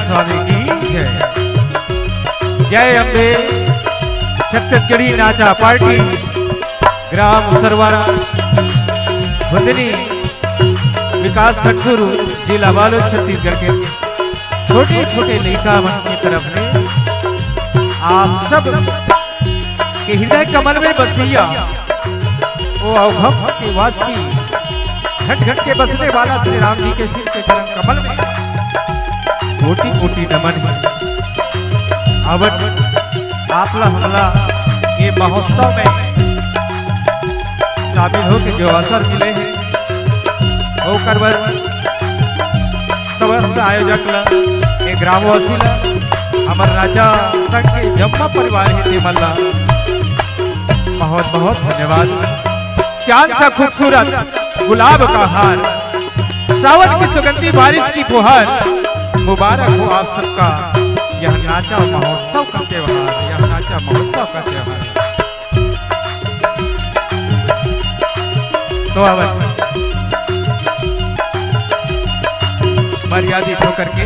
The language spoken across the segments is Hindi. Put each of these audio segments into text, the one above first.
स्वामी की जय। जय अम्बे। छत्तीसगढ़ी नाचा पार्टी ग्राम सरवारा भुंदनी विकास खंडूर जिला बालोद छत्तीसगढ़ के छोटे छोटे लड़का मन की तरफ में आप सब के हृदय कमल में बसिया वो अवघम के वासी घट घट के बसने वाला श्री राम जी के सिर के चरण कमल में कोटि कोटि नमन है। अवध आपला हमला ये महोत्सव में शामिल हो के जो अवसर मिले हैं वो करवर समस्त आयोजक ला ये ग्रामवासी ला अमर राजा संघ के जम्मा परिवार है तेमल्ला बहुत बहुत धन्यवाद। चांद सा खूबसूरत गुलाब का हार सावन की सुगंधी बारिश की फुहार मुबारक हो आप सबका यह नाचा महोत्सव का त्योहार, यह नाचा महोत्सव का त्योहार। तो अब मर्यादित होकर के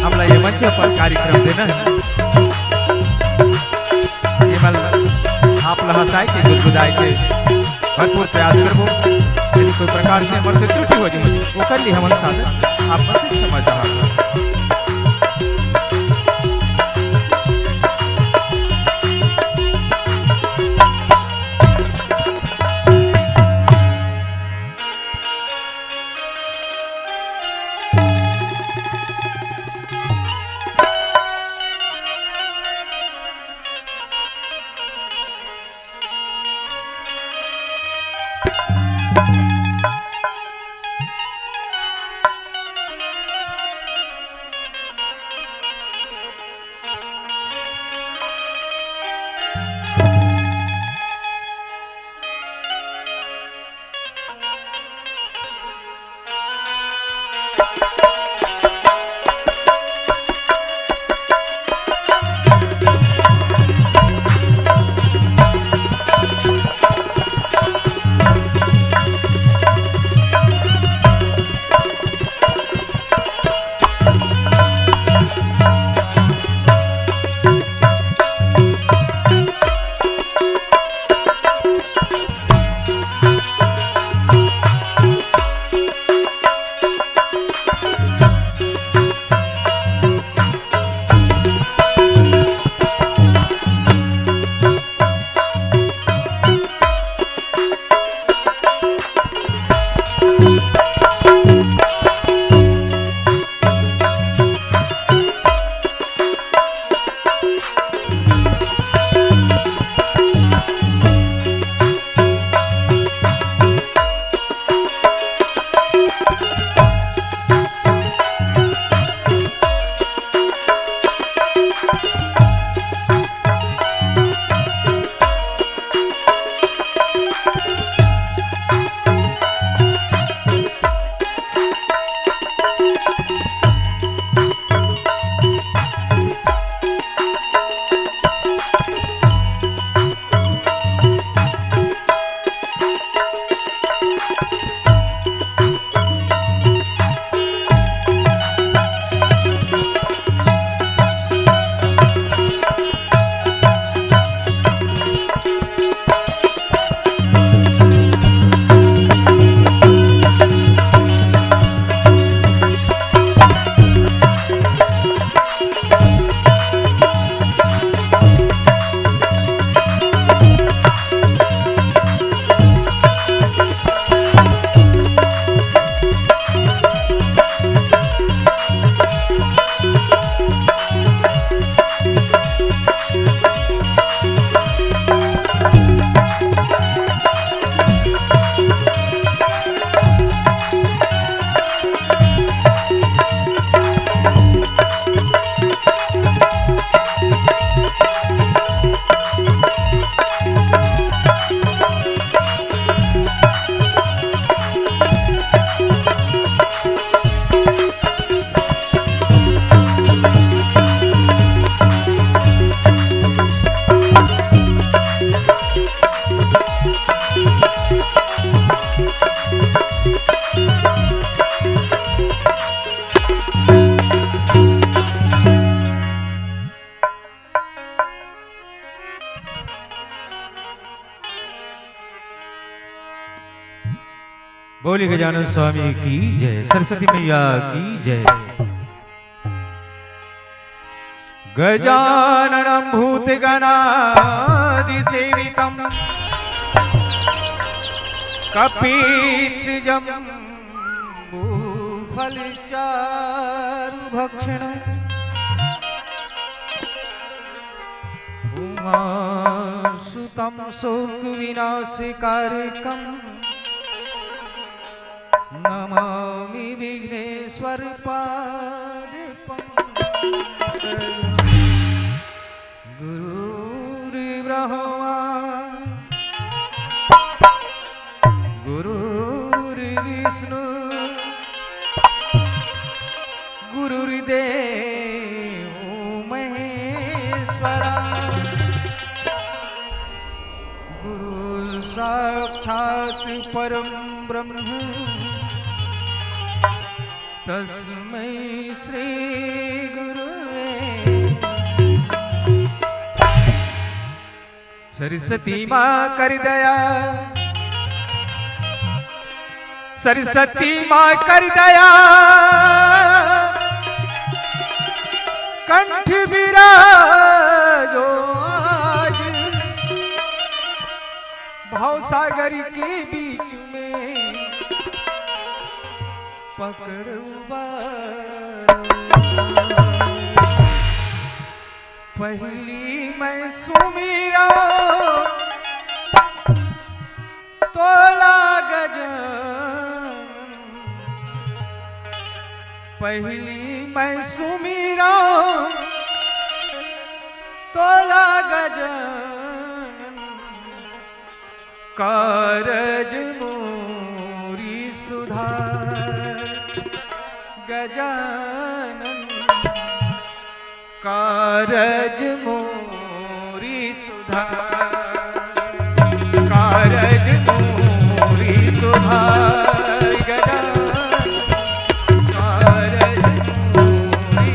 हमला ये मंच पर कार्यक्रम देना है। केवल आप लहसाए के गुदगुदाए के भरपूर प्रयास करबो। यदि कोई प्रकार से हमर से त्रुटि हो जाए वो कर ली हमन साधन आप बस समझ रहा। बोली गजानन स्वामी की जय, सरस्वती मैया की जय। गजाननं भूतगणादिसेवितं कपित्थजम्बूफलचारुभक्षणम् उमासुतं शोकविनाशकारकम् नमामि विघ्नेश्वर पादपङ्कजम्। गुरुर्ब्रह्मा गुरुर्विष्णु गुरुर्देवो महेश्वरा गुरु साक्षात् परं ब्रह्म तस्मै श्री गुरुवे। सरस्वती माँ कर दया, सरस्वती माँ कर दया, कंठ विराजो आज भवसागर के बीच में पकड़ पहली मैं सुमीरा तोला गजानन, पहली मैं सुमीरा तोला गजानन, कारज मोरी सुधार गजानन, कारज मोरी सुधार, कारज मोरी सुधार गजानन, कारज मोरी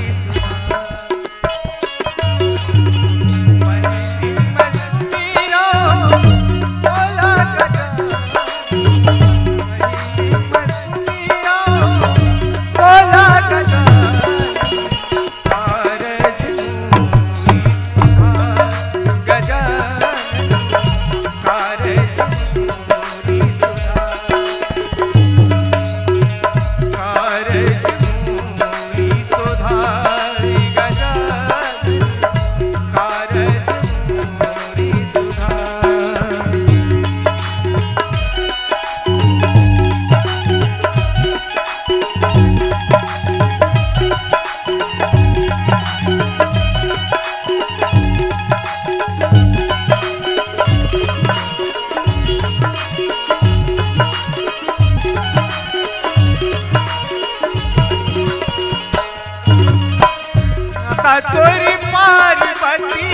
तोरी पार्वती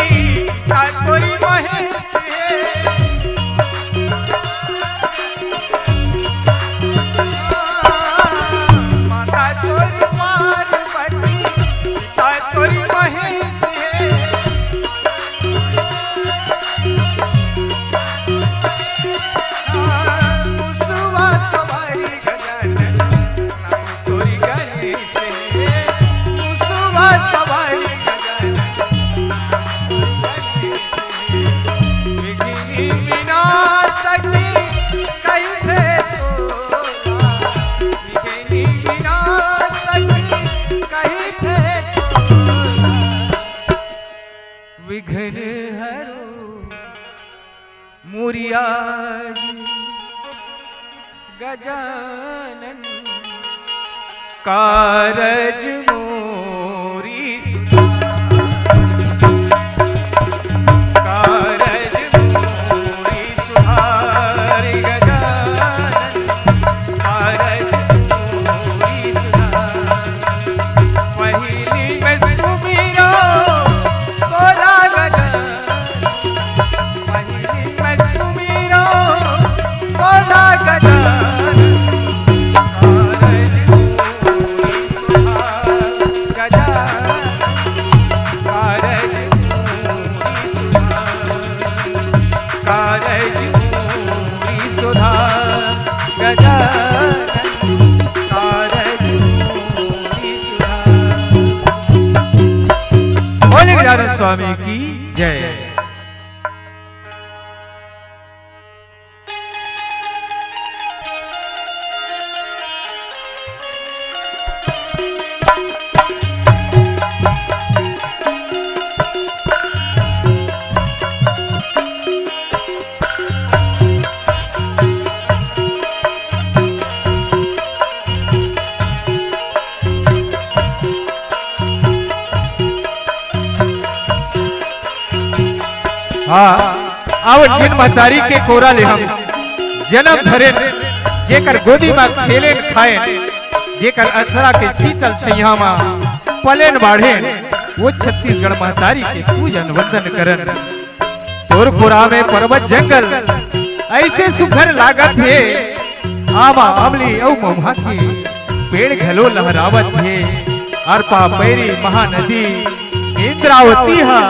तोरी महेश माता तोरी पार्वती तोरी महेश मुसवा सवारी गजानन तोरी गणेश मुसवा सवारी विघ्न हरो मोरिया गजानन, कारज मोरी कारज मोरी सुधार गजानन, कारज मोरी सुधार। पहली में सुमीरा तोला गजानन, पहली में सुमीरा तोला गजानन, कारज मोरी सुधार गजानन, कारज मोरी सुधार, कारज मोरी सुधार गजानन। गजानन स्वामी की जय। आवत जिन महतारी के कोरा ले हम जन्म धरे जेकर गोदी में खेले खाए जेकर अक्षरा के शीतल छैया में पलेन बाढ़े वो छत्तीसगढ़ महतारी के पूजन वंदन करन। तोर कोरा में पर्वत जंगल ऐसे सुघर लागत है आमा अमली औ महुआ की पेड़ घलो लहरावत है अर्पा पैरी महानदी इंद्रावती हा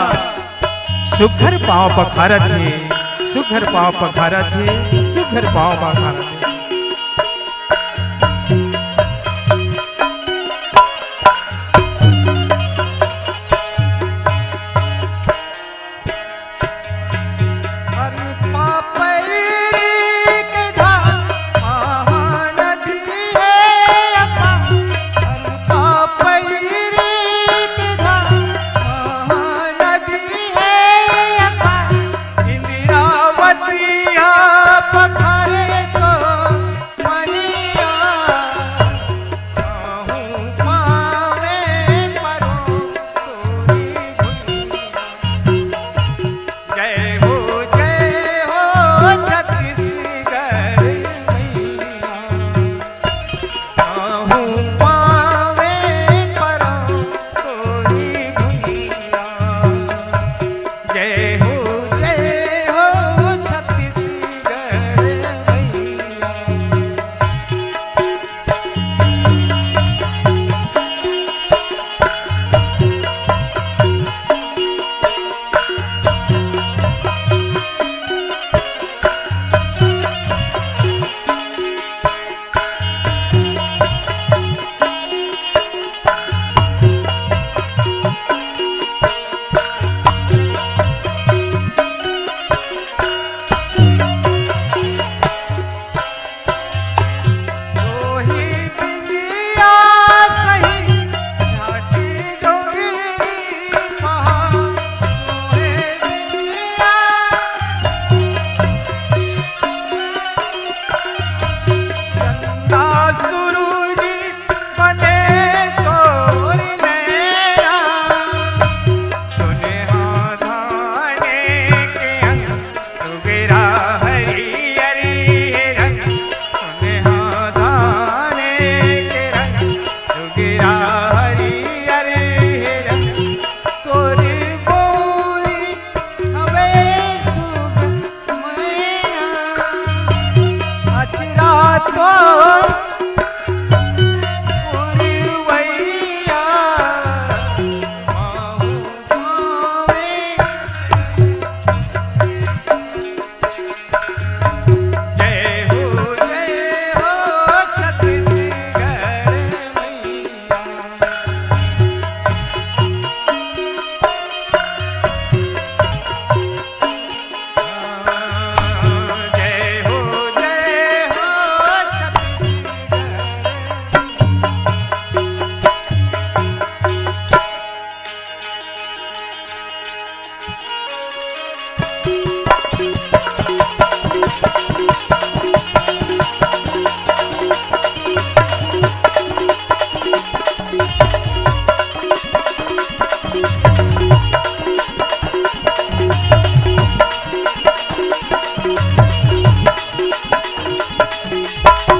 सुघर पाँव पखारत है सुघर पाँव पखारत है सुघर पाँव पखारत है।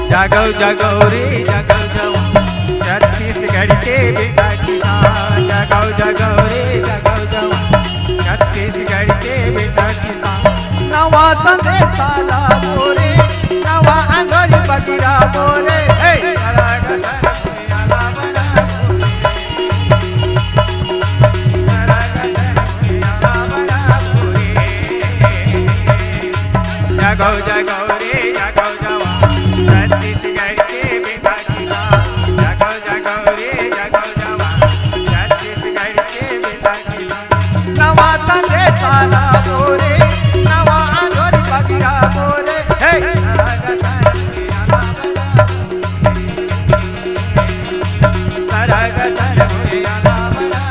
जागो जागो रे जागो जाओ छत्तीसगढ़ के बेटा किसान। जागो जागो रे जागो जाओ छत्तीसगढ़ के बेटा किसान। नवा संदेशा ला बोरे नवा अंगरी बगिरा बोरे जागो जागो रे जागो जाओ छत्तीसगढ़ के बेटा किसान। जागो जागो रे जागो जाओ छत्तीसगढ़ के बेटा किसान। साला मोरे नवा आंधोरी बगिरा मोरे हे सरग सर हुई अलावरा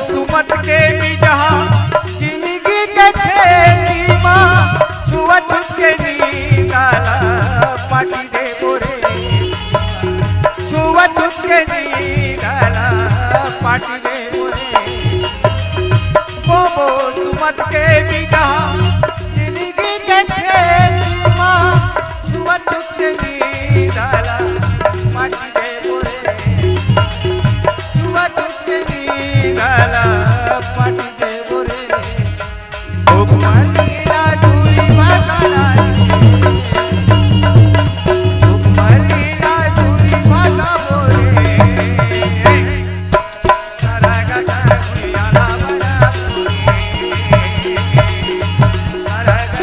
सुमत के भी जहाँ जिंदगी के खेती माँ छुआ छुप के निकाला पाटी दे बोरे छुआ छुप के निकाला पाटी दे बोरे वो सुमत के भी जहाँ जिंदगी के खेती माँ छुआ छुप के निकाला पाटी दे बोरे छुआ छुप के गाला पट दे बोरे ओ मरीला दूरी भगला ओ मरीला दूरी भगला बोरे सरग सर हुई अलावरा बोरे सरग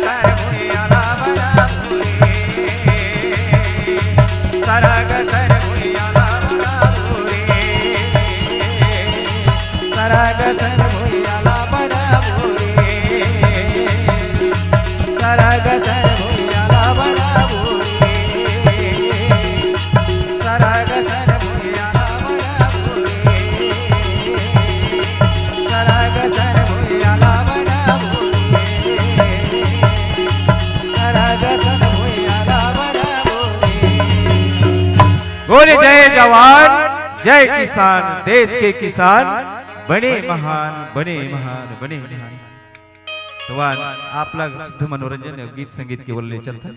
सर हुई अलावरा बोरे सरग सर हुई अलावरा बोरे सरग सर हुई अलावरा बोरे सरग सर हुई अलावरा बोरे सरग सर हुई अलावरा बोरे सरग सर हुई अलावरा बोरे सरग सर हुई अलावरा बोरे सरग सर हुई अलावरा बोले जय जवान जय किसान, देश के किसान बने महान बने महान बने महान। तो आपला शुद्ध मनोरंजन गीत संगीत के बोलले चलता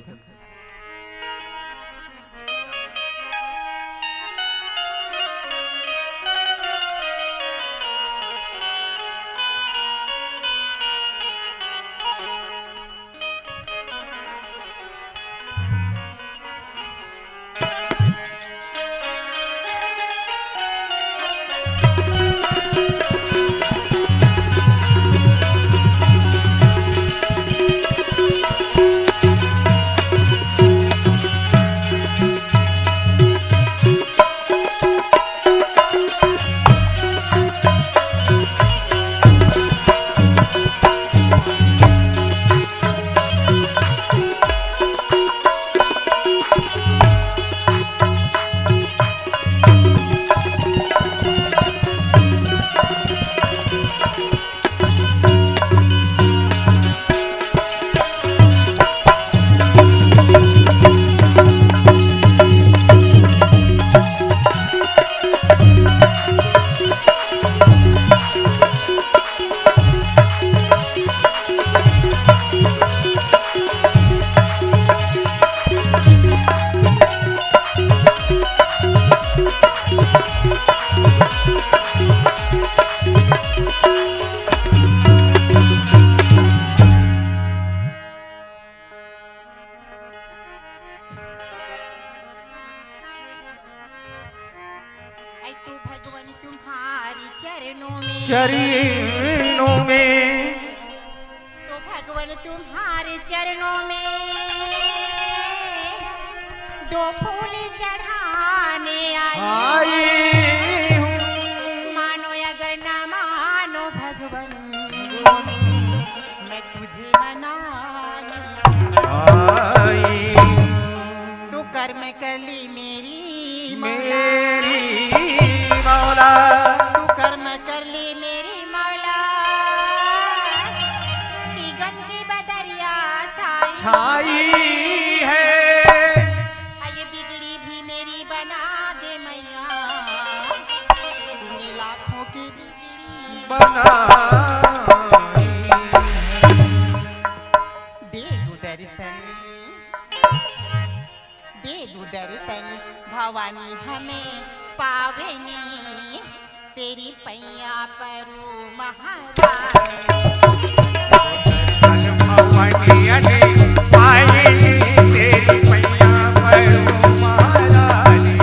चरणों में तो भगवान तुम्हारे चरणों में दो फूल चढ़ाने आई हूँ। मानो अगर ना मानो भगवान मैं तुझे मना आई तू कर्म कर ली मेरी मौला तू कर्म कर ली मेरी मौला की गंदी बदरिया छाई है ये बिगड़ी भी मेरी बना दे मैया तूने लाखों की बिगड़ी बना दे दो दर्शन भवानी हमें पावनी तेरी पैया परू महारानी भवानी अने पाए तेरी पैया परू महारानी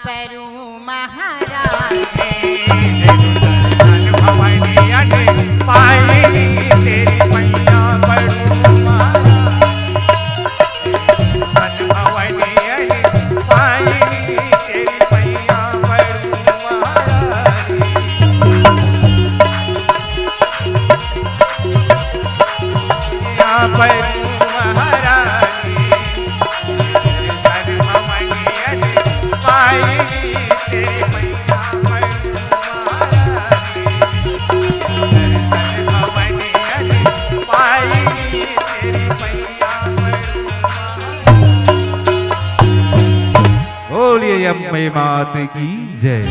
परू महाराज भवानी अने पाए तेरी पैया परू महाराज भवानी अने पाए तेरी पैया परू महाराज परू बोलिए अम्बे मात की जय।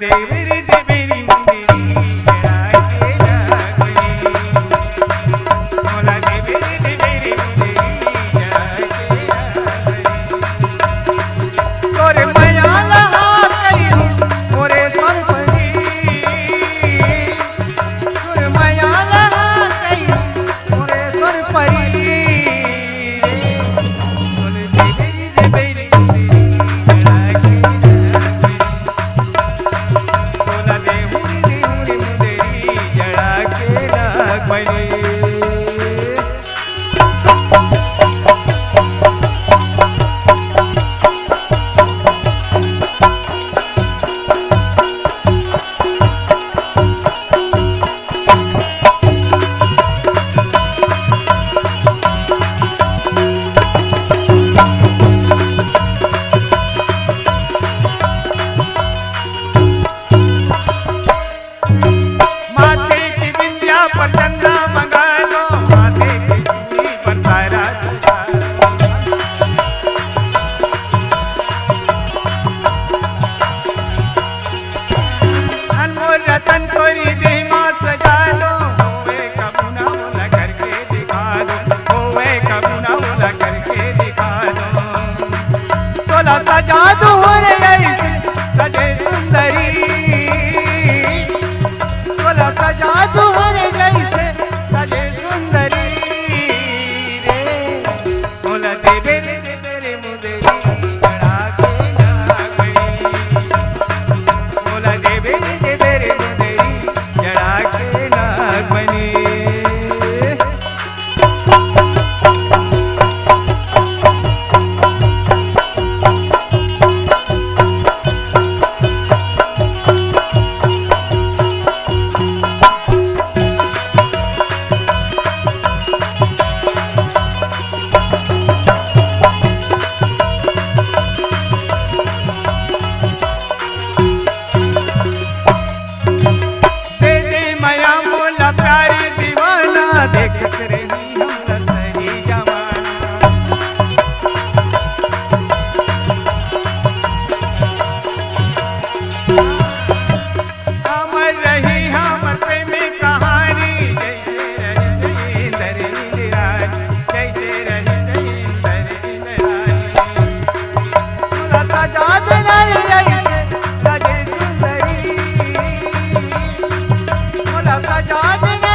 देवरी सजा दो रे ऐसे सजे सुंदरी तोला सजा दो रे जैसे सजे सुंदरी रे तोला देवे रे मुदेरी जड़ा के नागमणि तोला देवे रे मुदेरी जड़ा के नागमणि देखत रही हम सही जमाना अमर रही हम प्रेम कहानी जैसे रही इंदर इंदिरानी जैसे रही इंदर इंदिरानी सजा देना ऐसे सजे सुंदरी सजा देना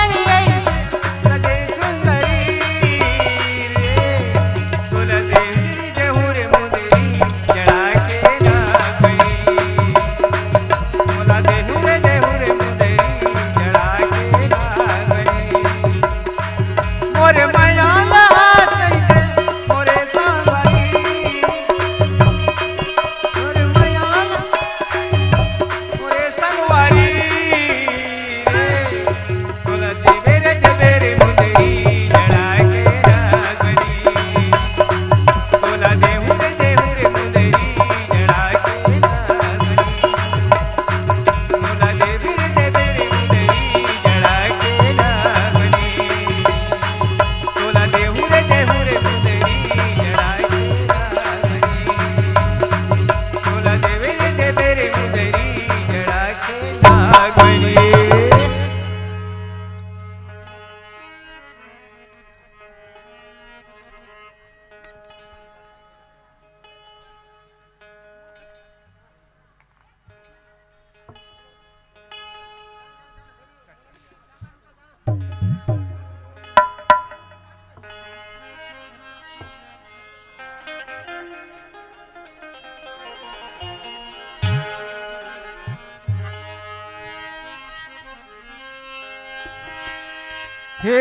हे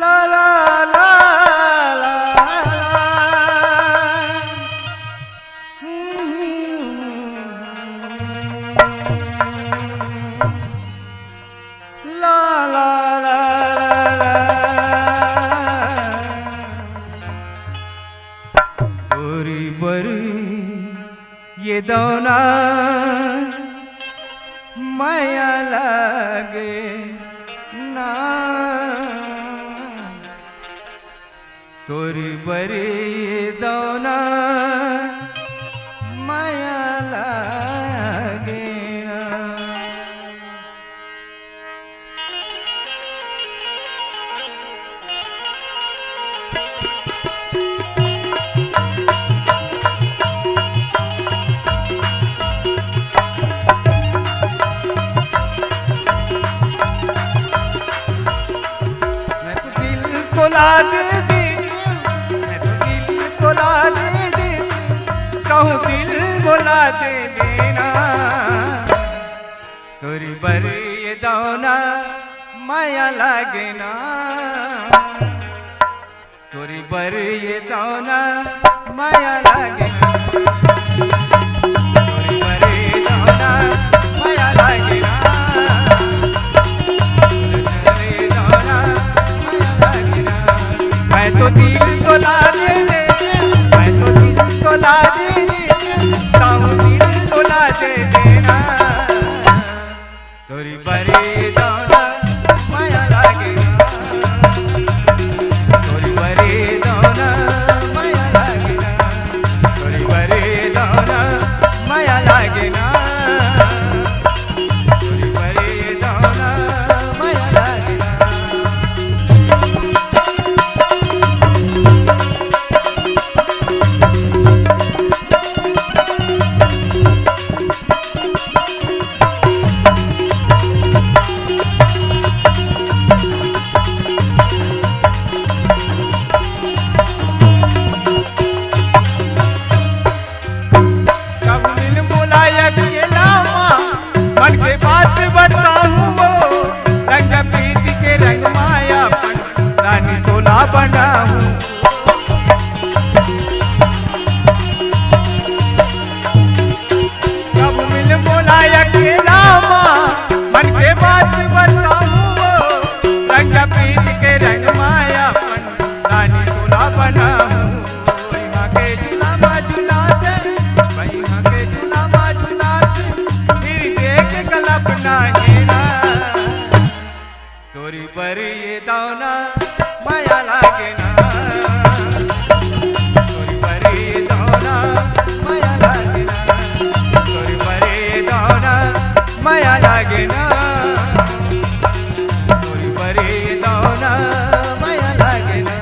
ला ला ला ला ला ला ला ला तोरी बरी ये दौना माया लागे ना तोरी बरी दौना माया लागे ना ला दे दी मैं तो दिल को ला दे दी कहूँ दिल बोला दे देना तोरी बर ये दौना माया लागे ना तोरी बर ये दौना माया लागे ना तोरी बर ये दौना माया लागे ना मैं तो दिल को ला दे दे मैं तो दिल को ला दे दे कहूँ दिल को ला दे देना तोरी बरी दौना माया लागे तोरी बरी दौना माया लागे तोरी बरी दौना माया लागे ना तोरी बरी दौना माया लागे बात बताऊं वो रंग प्रीत के रंग मायापन रानी दूल्हा बनाऊं यहाँ के झूला झूलाते यहाँ के झूला झूलाते फिर देख कल्पना हीरा तोरी पर ये दाना माया लागे ना तोरी पर ये दाना माया लागे ना तोरी पर ये दाना माया लागे ना तोरी पर ये दाना माया लागे ना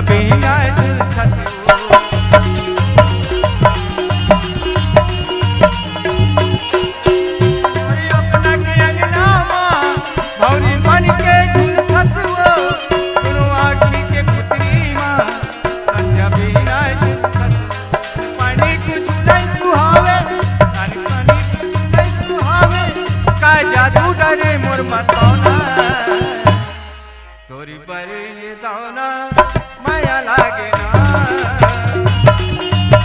बिना अपना के अंगना भौरी बन के झूल खसवो दोनों आँखी के पुतरी माँ संध्या बिना पानी कुछ नहीं सुहावे पानी कुछ नहीं सुहावे का जादू डरे मोर मसौना तोरी पर ये दाना माया लागे ना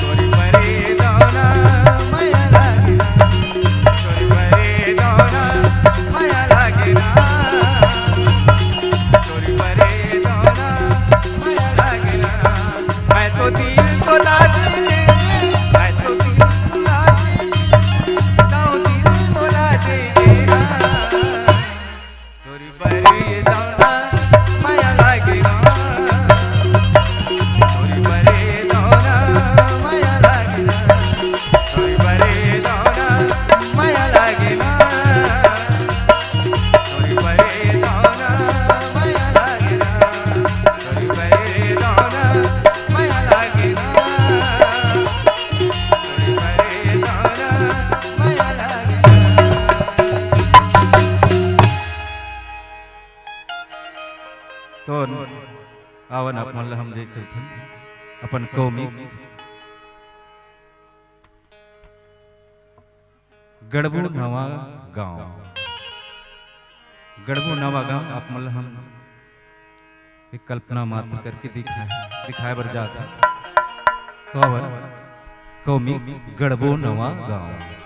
तोरी पर ये दाना माया लागे ना तोरी पर ये दाना माया लागे ना तोरी पर ये दाना माया लागे ना मैं तो दिल को लागे मैं तो दिल को लागे दिल को लागे ना तोरी पर ये दाना माया लागे ना तो आवन आप मल्ल हम देख चलते अपन कौमी गड़बू नवा गांव गड़बू नवा गांव आप मल्ल हम एक कल्पना मात्र करके दिखाए बर जाता तो आवन कौमी गड़बू नवा गांव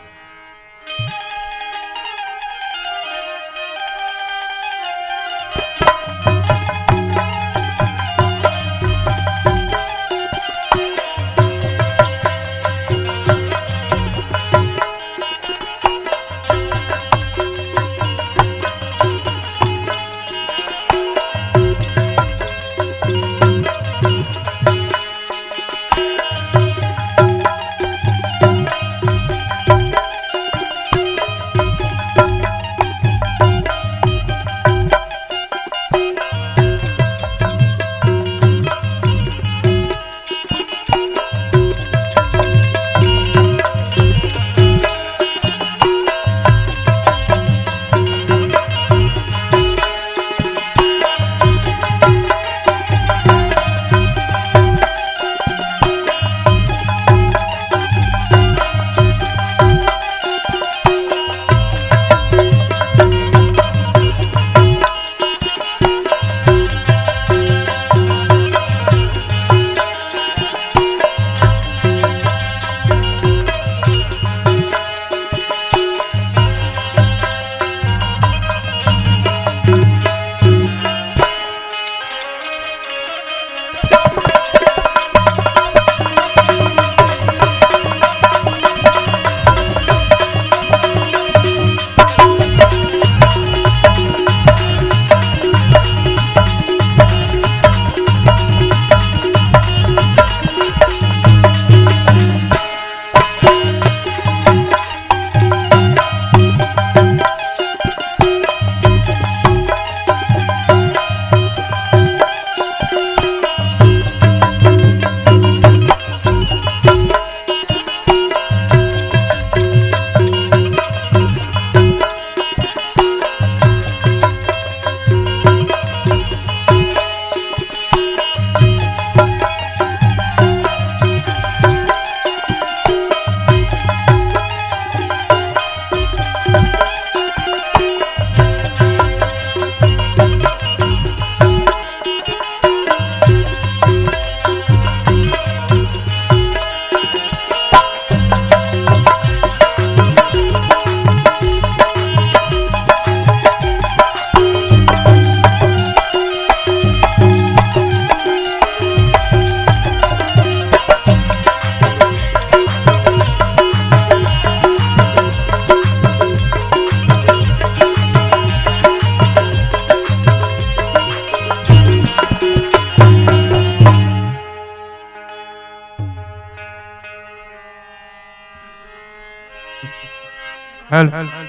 हेलो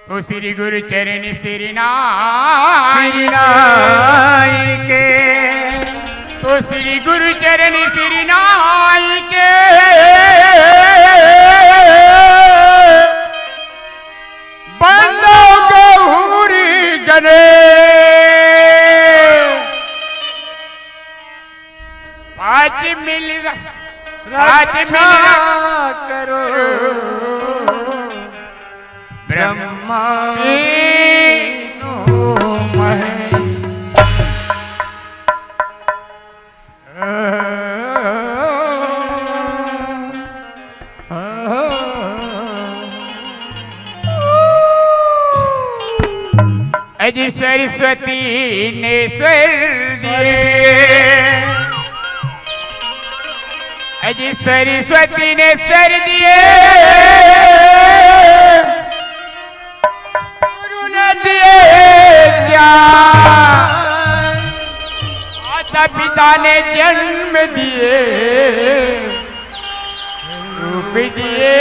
तो श्री गुरु चरण श्री नाई के तो श्री गुरु चरण श्री नाई के बंदो गौरी गणे पाँच मिल करो ब्रह्मा अजी सरस्वती ने स्वर दिए अजी सरस्वती ने सर दिए गुरु ने दिए ज्ञान माता पिता ने जन्म दिए रूप दिए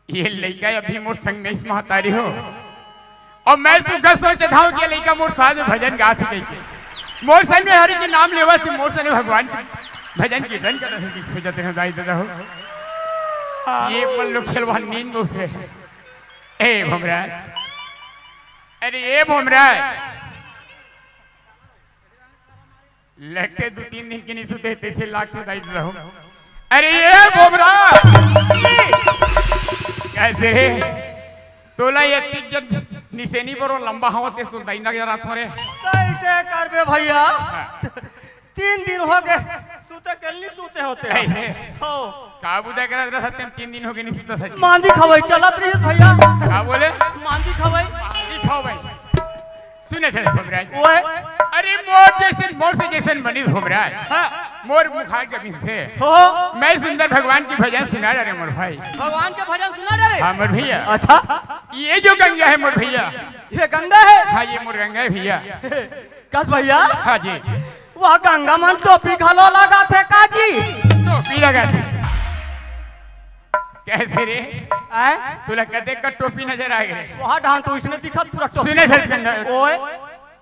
ये लड़का अभी मोर संग में इस महतारी हो और मैं सुखा सोचत हूँ कि लड़का मोर साथ में भजन गात गई के मोर संग में हरि के नाम लेवा थी मोर संग भगवान के भजन कीर्तन कर रहे सोचते हैं दाई दादा हो ये पल लोग खेलवा नींद दूसरे ए भमराज अरे ए भमराज लगते 2-3 दिन के नहीं सुते तैसे लागते दाई दादा हो अरे ये भमराज कैसे तोला ये जब निसेनी पर लंबा हवा ते तो दाइना जरा थोड़े कैसे करबे भैया 3 दिन हो गए सुते कल नहीं सुते होते हो का बुदा करा रहा सत्यम 3 दिन हो गए नहीं सुता सच मांदी खवई चलत रही भैया का बोले मांदी खवई भाई सुने थे भमराज ओए अरे मोर से जैसे बनी भमराज मोर मुखार के बिन से हो मैं सुंदर भगवान की भजन सुना रहे मोर भाई भगवान के भजन सुना रे हाँ मोर भैया अच्छा ये जो गंगा है मोर भैया ये गंगा है हाँ ये मोर गंगा है भैया कस भैया हाँ जी वह गंगा मन टोपी घलो लगा थे काजी टोपी लगा थे कैसे रे आए तुला कदे का टोपी नजर आ गए वहां ढान तो इसने दिखा पूरा टोपी सुने थे गंगा ओए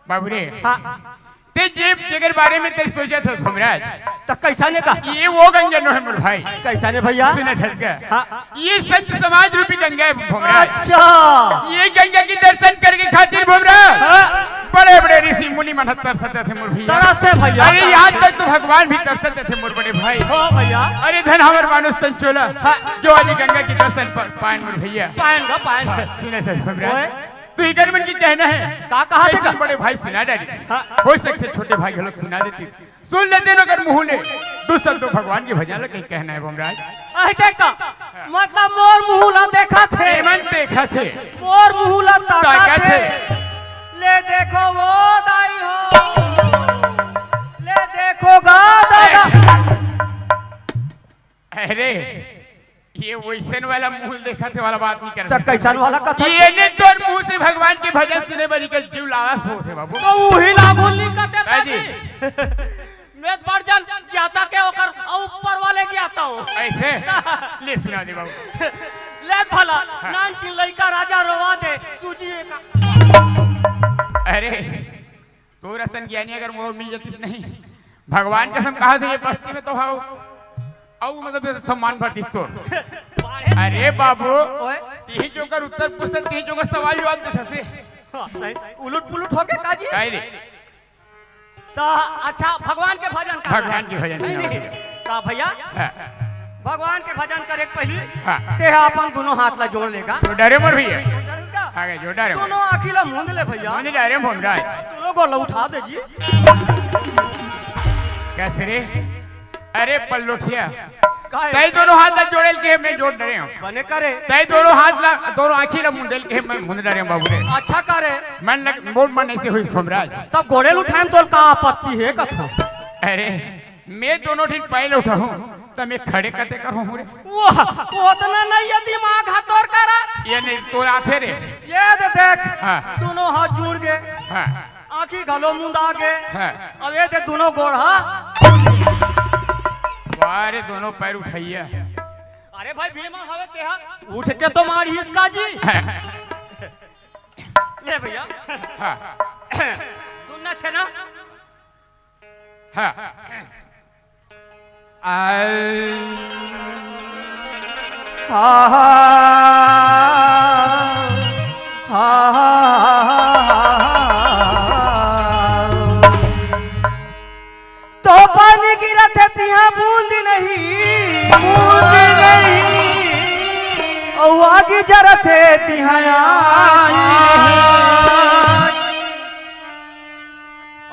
बाबू रे हां ते जेब जगर बारे में ते सोचा था भमराज तो कैसा ने का ये वो गंगा नो है मोर भाई कैसा ने भैया सुने थे इसका हाँ। ये संत समाज रूपी गंगा है भमराज अच्छा ये गंगा की दर्शन करके खातिर भमराज हाँ। बड़े बड़े ऋषि मुनि मन तरसते थे मोर भैया तरसते भैया अरे यहाँ तक तो भगवान भी तरसते थे मोर बड़े भाई हो भैया अरे धन हमर मानुष तन चोला हाँ। जो आज गंगा की दर्शन पाए मोर भैया पाएंगा सुने थे भमराज ओए। तू इधर मन की कहना है का कहा ऐसे थे बड़े भाई सुना डाली हाँ। हो सकते छोटे भाई लोग सुना देती सुन लेते न अगर मुंह ले दूसरा तो भगवान के भजन लगे कहना है भमराज ऐसे का मतलब मोर मुहला देखा थे मन देखा थे मोर मुहला ताका ताका थे थे। ले देखो वो दाई हो ले देखो गा दादा अरे ये वैसन वाला मुंह देखा थे वाला बात नहीं कर तो कैसन वाला कथा ये ने तोर मुंह से भगवान के भजन सुने बनी कर जीव लालस हो से बाबू तो वही लागू नहीं करते जी। मैं बर्जन ज्ञाता के ओकर ऊपर वाले ज्ञाता हूं ऐसे ले सुना दे बाबू ले भला नान की लइका राजा रोवा दे सूजी का अरे तोरा सन ज्ञानी अगर मोह मिल जाती नहीं भगवान कसम कहा था ये बस्ती में तो हाउ औ मतलब सम्मान भर दी तोर अरे बाबू ओए ती जो कर उत्तर पूछते ती जो कर सवाल जवाब पूछे से उलट पुलट हो के काजी काई रे तो अच्छा भगवान के भजन का भगवान के भजन नहीं नहीं का भैया हाँ, भगवान के भजन करे पहली हाँ। ते अपन दोनों हाथ ला जोड़ लेगा तो डरे मर भैया डरस का आगे जोड़ा रे दोनों आखिला मूंद ले भैया मुझे जा रहे भोमराज दोनों को उठा दे जी कैसे रे अरे पल्लोठिया काहे तई दोनों हाथ लग जोड़ेल के मैं जोड़ डरे हूं बने करे तई दोनों हाथ ला दोनों आंखी ला मुंडेल के मैं मुंड डरे हूं बाबू रे अच्छा करे मन लग मोड़ मन ऐसे हुई भोमराज तब घोड़े उठाएम तो का आपत्ति है कथो अरे मैं दोनों ठीक पहले उठा हूं तो मैं खड़े कते कर हूं रे वो उतना नहीं है दिमाग हाथोर करा ये नहीं तो आथे रे ये देख हां दोनों हाथ जुड़ गए हां आंखी घलो मुंदा गए हां अब ये दे दोनों गोड़ा बारे दोनों पैर उठाइया अरे भाई भीमा हवे तेहा उठ के तो मारी इसका जी ले भैया हां सुनना छे ना हां हा हा तो पानी गिरा थे तिहा बूंद नहीं और आगे जरा थे तिहा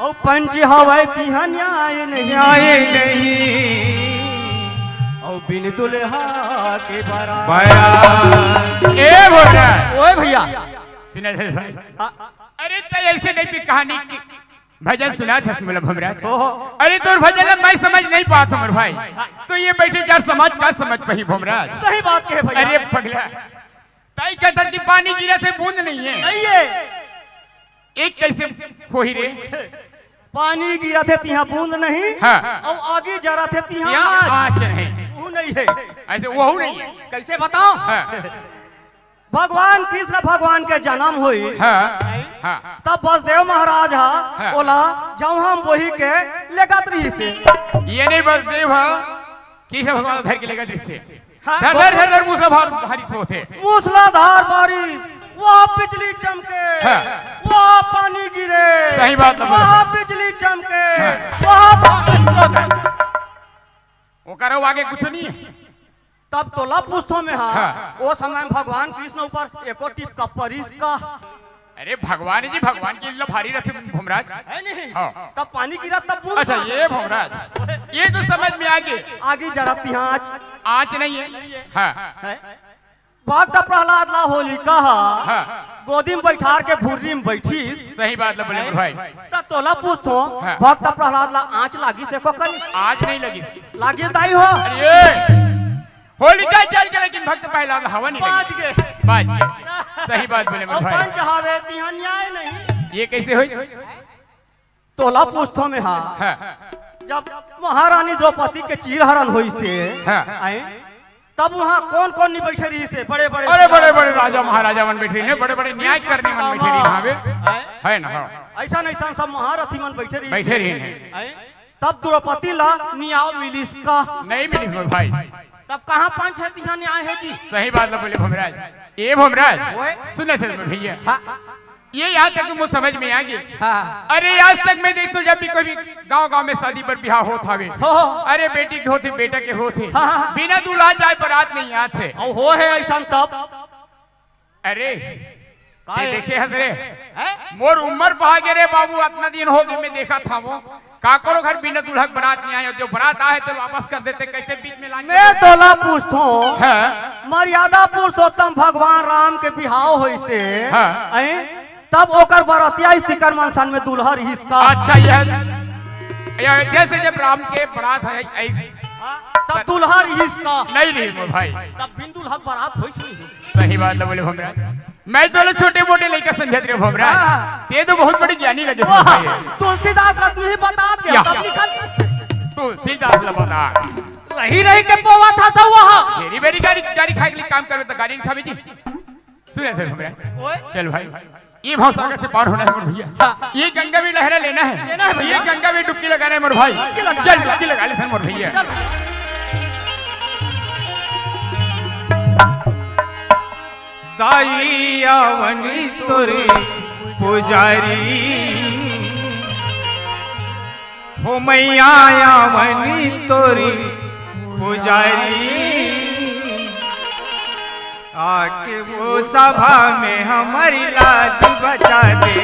और पंच हवाए तिहा न्याय नहीं और बिन दुल्हा के बारात ए भोमराज ओए भैया सुना थे भाई अरे तय ऐसे नहीं भी कहानी की भजन सुना था मतलब भोमराज अरे तो भजन मैं समझ नहीं पाता हूं भाई तो ये बैठे यार समाज का समझ पही भोमराज सही बात कहे भैया अरे पगला तय कहता कि पानी गिरा से बूंद नहीं है नहीं है एक कैसे होई रे पानी गिरा थे तिहा बूंद नहीं हाँ। और आगे जरा थे तिहा यहाँ आँच। आँच नहीं वो नहीं है ऐसे वो नहीं है कैसे बताओ हाँ। भगवान कृष्ण भगवान के जन्म हुई हाँ हाँ तब बसदेव महाराज हाँ। हा बोला जब हम वही के लेगत रही से ये नहीं बस देव कृष्ण भगवान घर के लेगा दृश्य हाँ, धर धर धर धर मुझसे भारी सो थे मूसलाधार बारिश वहाँ बिजली चमके हाँ। वहाँ पानी गिरे सही बात है। वहाँ बिजली चमके हाँ। वहाँ वो करो आगे कुछ नहीं है तब तोला पुस्तों में हाँ हाँ। वो समय भगवान कृष्ण ऊपर एको टिप का परिस का अरे भगवान जी भगवान की इल्ला भारी रथे भोमराज है नहीं हाँ। तब पानी गिरा तब बूंद अच्छा था। ये भोमराज ये तो समझ में आगे आगे जरा तिहाज आँच नहीं है हाँ है भक्त प्रहलाद ला होली कहा हाँ गोदी में बैठार के भूरी में बैठी सही बात है बोले भाई तब तोला पूछतो हाँ। भक्त प्रहलाद ला आँच लागी से को कल आज नहीं लगी लागी ताई हो अरे होलिका जल के लेकिन भक्त पहला हवा नहीं पाँच लगी के बाज गए। सही बात बोले मेरे और भाई पंच हावे तिहा न्याय नहीं ये कैसे हुई तोला पूछतो में हाँ हाँ जब महारानी द्रौपदी के चीरहरण हुई से हाँ। आए तब वहाँ कौन कौन नहीं बैठे रही से बड़े बड़े अरे बड़े बड़े राजा महाराजा मन बैठे हैं बड़े बड़े न्याय करने मन बैठे रही वहाँ पे है ना हाँ ऐसा ऐसा सब महारथी मन बैठे रही बैठे रही हैं आए? तब द्रौपदी ला न्याय मिली का नहीं मिली इसमें भाई तब कहाँ पंच है तिहा न्याय है जी सही बात बोले भोमराज ये भोमराज ओए। सुने थे मेरे भैया हाँ ये यहाँ तक मुझे समझ में आ गई हाँ अरे आज तक मैं देखता जब भी कभी गांव गांव में शादी पर ब्याह होत हवे हो अरे बेटी के होते बेटा के होते हाँ, हाँ। बिना दूल्हा जाए बारात नहीं आते और हो है ऐसा तब अरे काहे? ये देखे हजरे मोर उम्र पहा गे रे बाबू इतना दिन हो गए मैं देखा था वो काकरो घर बिना दूल्हा के बारात नहीं आए जो बारात आए तो वापस कर देते कैसे बीच में लाएंगे मैं तोला पूछतो हाँ मर्यादा पुरुषोत्तम भगवान राम के बिहाव होई से हाँ। आए? तब ओकर बरतिया स्थिकर मनसन में दुल्हा रही का अच्छा यह अयोध्या से जब राम के बारात है ऐसी तब दुल्हा रही का नहीं रही वो भाई तब बिन दुल्हा के बारात होई से नहीं सही बात है बोले भोमराज मैं तो लोग छोटे मोटे लेकर समझत रहे भोमराज हाँ। ये तो बहुत बड़ी ज्ञानी लगे वाह, भाई तुलसीदास रत्न ही बता दिया या, तब या। लिखल कैसे? तू सीधा से बता रही रही के पोवा था सब वहाँ मेरी मेरी गाड़ी गाड़ी खाए के लिए काम करे तो गाड़ी नहीं खावे जी सुने थे भोमराज ओए, चल भाई ये भाव सागर से पार होना है मोर भैया ये गंगा में लहरा लेना है भैया। ये गंगा में डुबकी लगाना है मोर भाई चल डुबकी लगा ले फिर मोर भैया ताई आवनी तोरे पुजारी हो मैया आवनी तोरी पुजारी आके वो सभा में हमारी लाज बचा दे,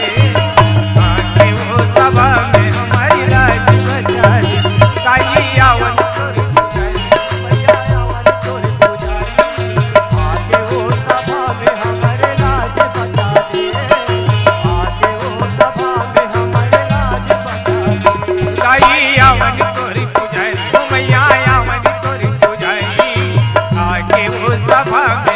आके वो सभा में हमारी लाज बचा दे। ताई आवन तोरी पुजारी, मैया आवन तोरी पुजारी, आके वो सभा में हमारी लाज बचा दे, आके वो सभा में हमारी लाज बचा दे। ताई आवन तोरी पुजारी, मैया आवन तोरी पुजारी, आके वो सभा में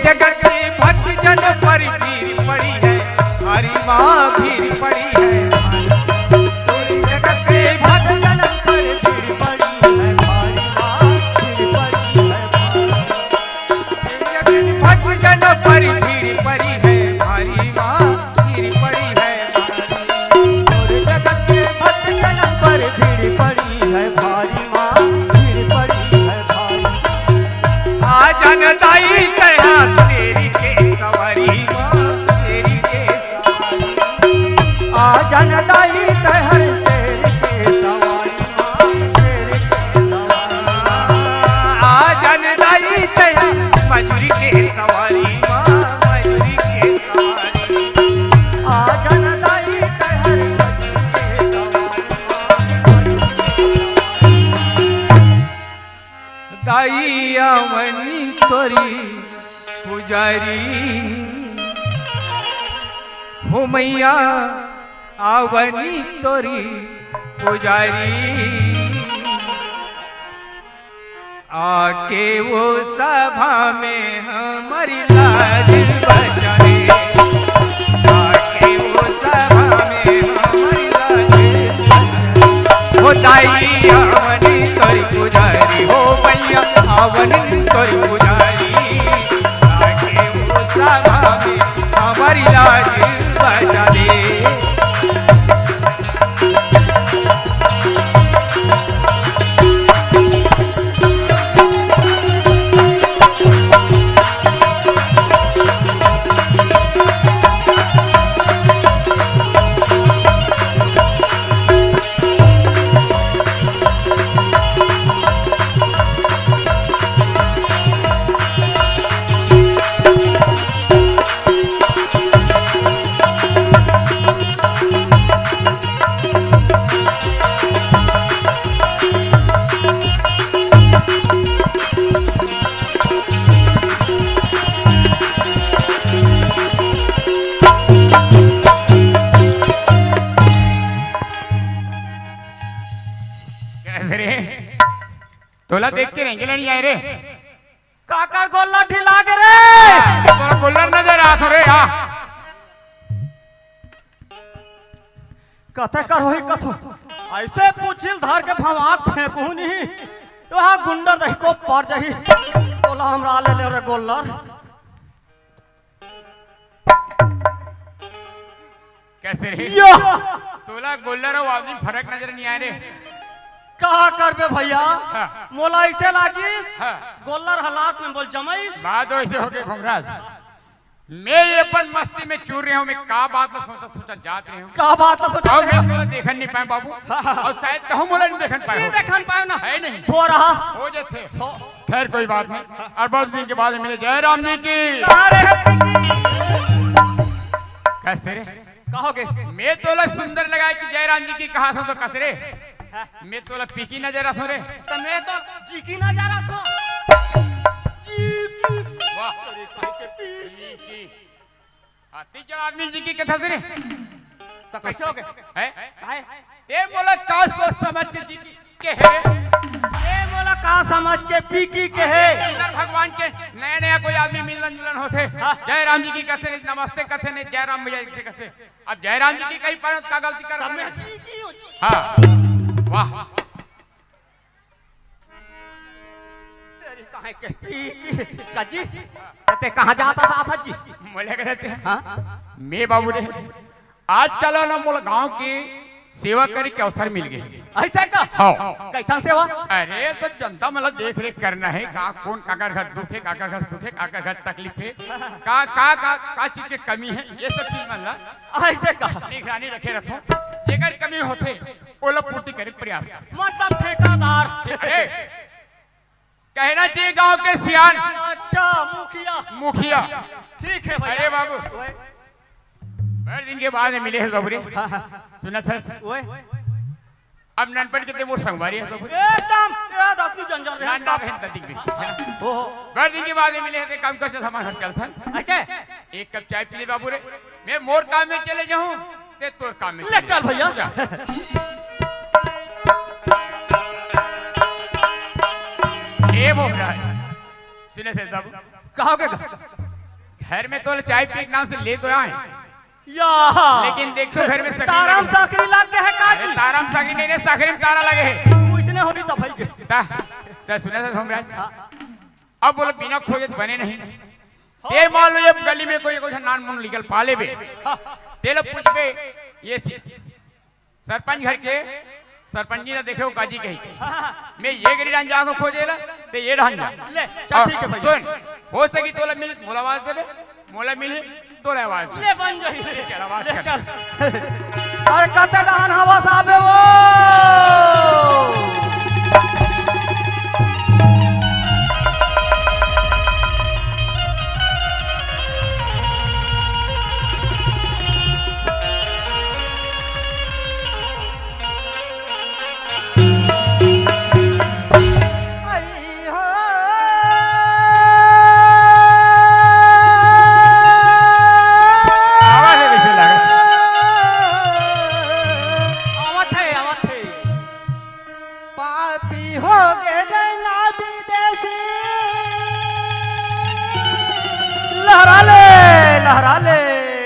जगत में भक्त जन पर भीड़ पड़ी है, हरी माँ भीड़ पड़ी है। पूरी जगत में भक्त जन पर भीड़ पड़ी है, हरी माँ भीड़ पड़ी है। जगत भक्त जन पर भीड़ पड़ी है, हरी माँ भीड़ पड़ी है। पूरी जगत में भक्त जन पर भीड़ पड़ी है, हरी माँ भीड़ पड़ी है। आ जनताई तेरी के सवारी माँ, तेरी के सवारी, आ जनताई तहर तेरी के सवारी माँ, तेरी के सवारी, आ जनताई तहर मजूरी के सवारी माँ, मजूरी के सवारी, आ जनताई तहर मजूरी के सवारी। दाई आमनी तोरी पुजारी हो मैया आवनी तोरी पुजारी, आके वो सभा में हमारी लाज बचा दे, आके वो सभा में हमारी लाज बचा दे। हो दाई आवनी तोरी पुजारी, हो मैया आवनी तोरी पुजारी, सभा में हमारी लाज बचा दे। तोला देखते रहेंगे नहीं आए रे, काकर गोल्ला ढिला के रे, तोला गोल्लर नजर आ रे। हाँ कथे कर होई कथो, ऐसे पूछिल धार के भवाक फेंकू नहीं, वहाँ गुंडर दही को पर जही, तोला हमरा ले ले रे गोल्लर। कैसे रे तोला गोल्लर और आदमी फर्क नजर नहीं आ रे। कहा कर बे भैया, हाँ। मोला ऐसे लागी हाँ। गोल्लर हालात में बोल जमाई बात ऐसे हो गई भंगराज, मैं ये अपन मस्ती में चूर रहा हूँ, मैं का बात ना सोचा सोचा जात रही हूँ, का बात ना सोचा, और मैं मोला देखन नहीं पाए बाबू, और शायद कहूँ मोला नहीं देखन पाए, नहीं देखन पाए ना, है नहीं हो रहा हो जाते। खैर कोई बात नहीं, और बहुत दिन के बाद मिले जय राम जी की। कहाँ रहे कैसे रे कहोगे, मैं तोला सुंदर लगा कि जय राम जी की कहा था तो कसरे, मैं तोला पीकी नजर आता रे, तो मैं तो जीकी ना जा रहा था, वाह पीकी तीसरा आदमी जी की कथा से रे, तो कैसे हो गए है ते बोला का सोच समझ के जी के है, ये बोला का समझ के पीकी के है। अंदर भगवान के नया नया कोई आदमी मिलन जुलन होते, जय राम जी की कहते नहीं, नमस्ते कहते नहीं, जय राम भैया से कहते, अब जय राम जी की कहीं पर का गलती कर रहा है। हाँ वाह तेरी कहाँ के पीकी काजी, ते कहाँ जाता था जी, बोले कहते हैं हाँ मैं बाबू रे आजकल ना मोला गांव की सेवा करे के अवसर मिल गए। ऐसा का हाँ। कैसा सेवा? अरे तो जनता मतलब देख रेख करना है का कौन काकर घर दुख है, काकर घर सुख है, काकर घर तकलीफ है, का चीज की कमी है, ये सब चीज मतलब ऐसे का निगरानी रखे रखो। जेकर कमी होते ओला पूर्ति करे के प्रयास कर। मतलब ठेकेदार। अरे कहना चाहिए गांव के सियान। अच्छा मुखिया। मुखिया ठीक है भैया। अरे बाबू बड़े दिन के बाद मिले हैं बाबू रे। सुना था अब ननपट के वो संगवारी है बाबू एकदम याद अपनी जंजर रे। नान बहन तदिक भी ओहो बड़े दिन के बाद मिले हैं काम कर से हमारे घर चलथन। अच्छा एक कप चाय पी ले बाबू रे, मैं मोर काम में चले जाऊं ते तोर काम में ले चल भैया। ए मोहराज सुने थे बाबू कहाँ के घर में तो चाय पी के नाम से ले तो आए, या लेकिन देखो घर में सकरी ताराम लगे। साकरी लग गया है अरे काजी। ताराम साकरी नहीं रे, साकरी में तारा लगे है। उसने होगी तो भाई के ता सुना था मोहराज अब बोलो बिना खोजे तो बने नहीं। ये मान लो ये गली में कोई नान मुन निकल पाले बे तेल पूछ बे ये सरपंच घर के सरपंच जी ने देखे काजी कही मैं ये गरी डान जाको खोजेला ते ये डान जा ले चल ठीक है भैया। सुन हो सकी तोला मिल मोला आवाज देबे, मोला मिली तोला आवाज दे। ले बन जाई चल आवाज ले कर। चल। अरे कते डान हवा साबे वो आवाज है वैसे लगा आवत है पापी हो गए नैना विदेशी। लहरा ले लहरा ले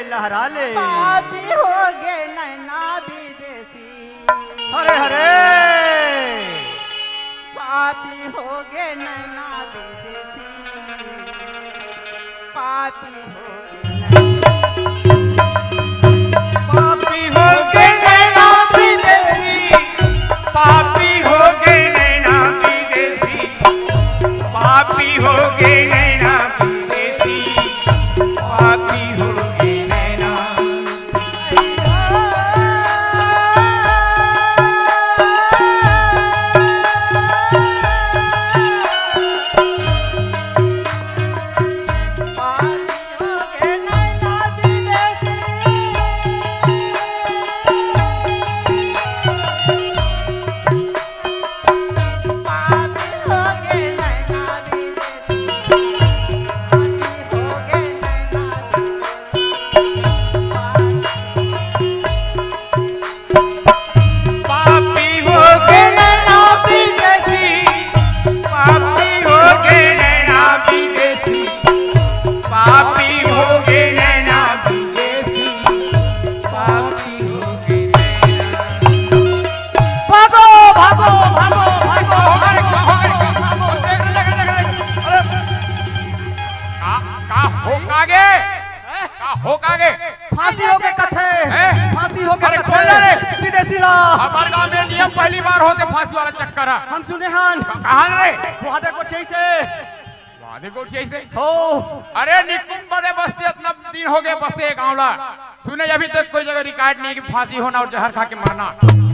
लहरा ले पापी हो गए नैना विदेशी, हरे हरे पापी हो गए नैना विदेशी, पापी हो गए नैना पापी हो गए नैना विदेशी। पापी हो गए नैना विदेशी, पापी हो गए नैना विदेशी, पापी हो गए नैना। पापी हो गए नैना विदेशी, पापी हो गए नैना विदेशी, पापी हो गए नैना विदेशी, पापी हो गए नैना विदेशी, पापी हो गए नैना विदेशी, पापी हो गए नैना। भागो भागो भागो भागो हो कागे फांसी हो गए कथे हैं? फांसी हो अरे गए खोल ले रे। कथे विदेशी ला हमारे गांव में नियम पहली बार होते फांसी वाला चक्कर है। हम सुने हन कहाँ रे वहां देखो ठीक से वादे को ऐसे हो अरे निकुम बड़े बस्ती इतना दिन हो गए बसे गांवला सुने अभी तक कोई जगह रिकॉर्ड नहीं कि फांसी होना और जहर खा के मरना।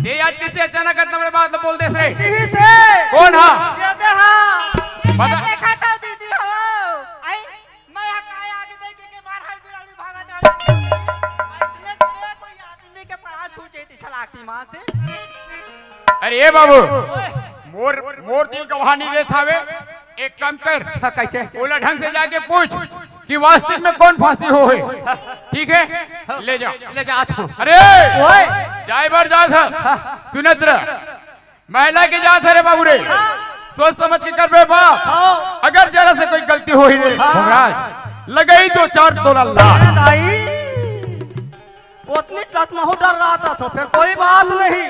ये आज किसी अचानक इतना बड़े बात बोल दे रे यही से कौन हा दे दे हां बता देखा था दीदी हो आई मैं हकाय आगे देख के मार हर बिराली भागा जा इसने तो कोई आदमी के परा छूटे थी सलाखती मां से। अरे ए बाबू मोर मोर दिल का वहां नहीं दे थावे एक काम कर कैसे बोला ढंग से जाके पूछ कि वास्तव में कौन फांसी हो है। ठीक है ले जाओ ले जा तू अरे ओए चाय भर जा था सुनत रह महिला के जा था रे बाबू रे सोच समझ के कर बे बाप अगर जरा से कोई गलती हो ही रे महाराज लगई तो 4 तोला ला दाई उतनी तक महू डर रहा था तो फिर कोई बात नहीं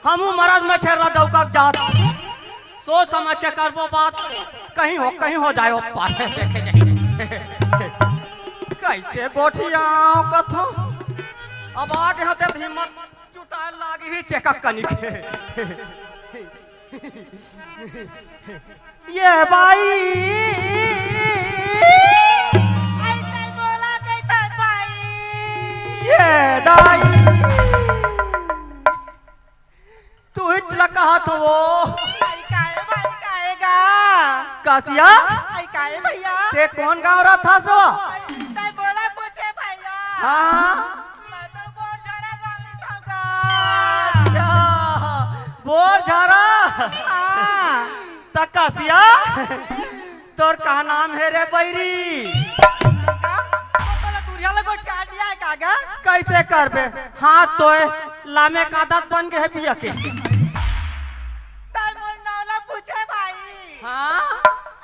हम महाराज में छेरा डौका जात सोच समझ के करबो बात कहीं हो जाए पार देखे जाए कैसे गोठियाओ कथो अब आगे होते तो हिम्मत जुटाए लागी ही चेकअप करनी के ये भाई ऐसे बोला कैसा भाई ये दाई तू ही चला कहा तो वो आई काहे भाई काहेगा कासिया आई काहे भैया ते कौन गाँव रहा था सो ऐसे बोला पूछे भैया हाँ मैं तो बोर जरा गाँव था अच्छा बोर झारा हाँ तक कासिया तोर का नाम है रे बैरी दूरिया लगो छाड़ दिया है कागा कैसे करबे हाथ तो लामे का आदत बन गए है पिया के ताई मोर नाव ला पूछे भाई हाँ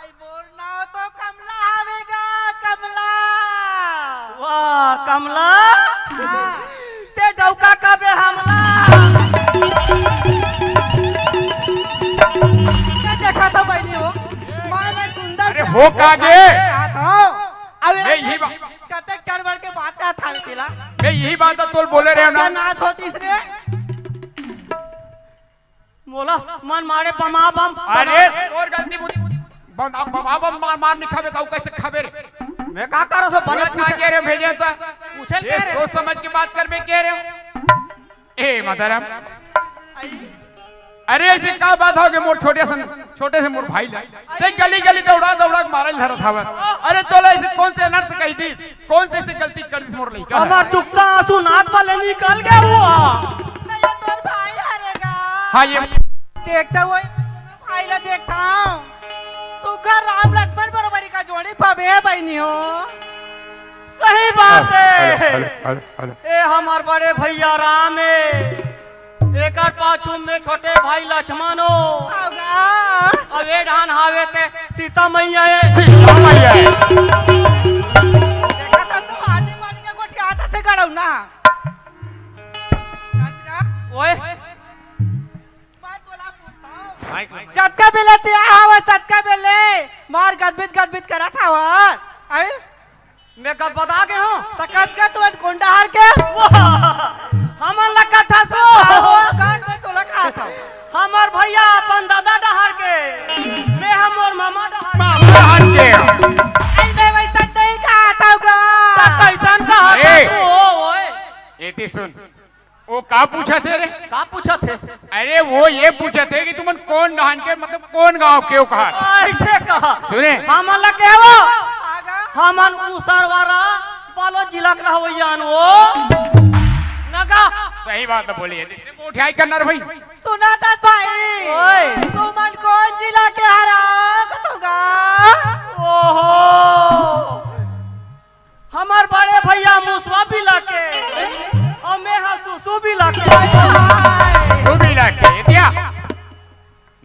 आई मोर नाव तो कमला आवेगा कमला वाह कमला हाँ ते डौका कबे हमला क्या देखा था बहनी हो मैं सुंदर अरे हो कागे कहा था अब मैं यही कतक चढ़ बढ़ के बात क्या था तेला मैं यही बात तो बोले रहे हो क्या ना नाश होती इसने मोला मन मारे बमा बम अरे और गलती बम मार नहीं खावे तो कैसे खावे रे मैं का करो सो बने बने कह रहे भेजे तो पूछल ये के रे सोच समझ के बात कर बे कह रहे हो ए मदरम आई अरे ऐसे क्या बात हो गई मोर छोटे से मोर भाई ला ते गली गली दौड़ा दौड़ा के मारल धरत हवा अरे तोला ऐसे कौन से अनर्थ कही दी कौन से गलती कर दी मोर लइका हमार चुपता आंसू नाक वाले निकल गया हुआ नहीं ये तोर भाई हारेगा हां ये देखता हुआ भाई ला देखता हूँ सुखर राम लक्ष्मण बरोबरी का जोड़ी पबे बहनी हो सही बात है ए हमार बड़े भैया राम है एक पाछू में छोटे भाई लक्ष्मण हो होगा अब ए ढान हावे ते सीता मैया है देखा था तो आनी मानी का कुछ आता थे गड़ाऊ ना कसका ओए बात बोला पूछता हूँ चटका बेले ते आवा चटका बेले मार गदबित करा था वार आई मैं कब बता के हूँ तकस का तो कोंडा हार के हमर लका था सो आहो गांड में तो लगा था हमार भैया अपन दादा डहार के मैं हमर मामा डहार मामा हट के आई मैं वैसा नहीं कहा था गा कैसन का ए! तू हो ओए एती सुन वो का पूछा थे रे का पूछा थे अरे वो ये पूछा थे कि तुमन कौन डाहन के मतलब कौन गांव क्यों कहा ऐसे कहा सुने हमन लके हो आगा हमन उसरवारा बालो जिला का हवैयान वो नगा सही बात बोली है इसने उठाई करना रे भाई सुना था भाई ओए तू मन कौन जिला के हरा होगा ओहो हमार बड़े भैया मुसवा भी लाके और मैं हाँ सुसु भी लाके तू भी लाके दिया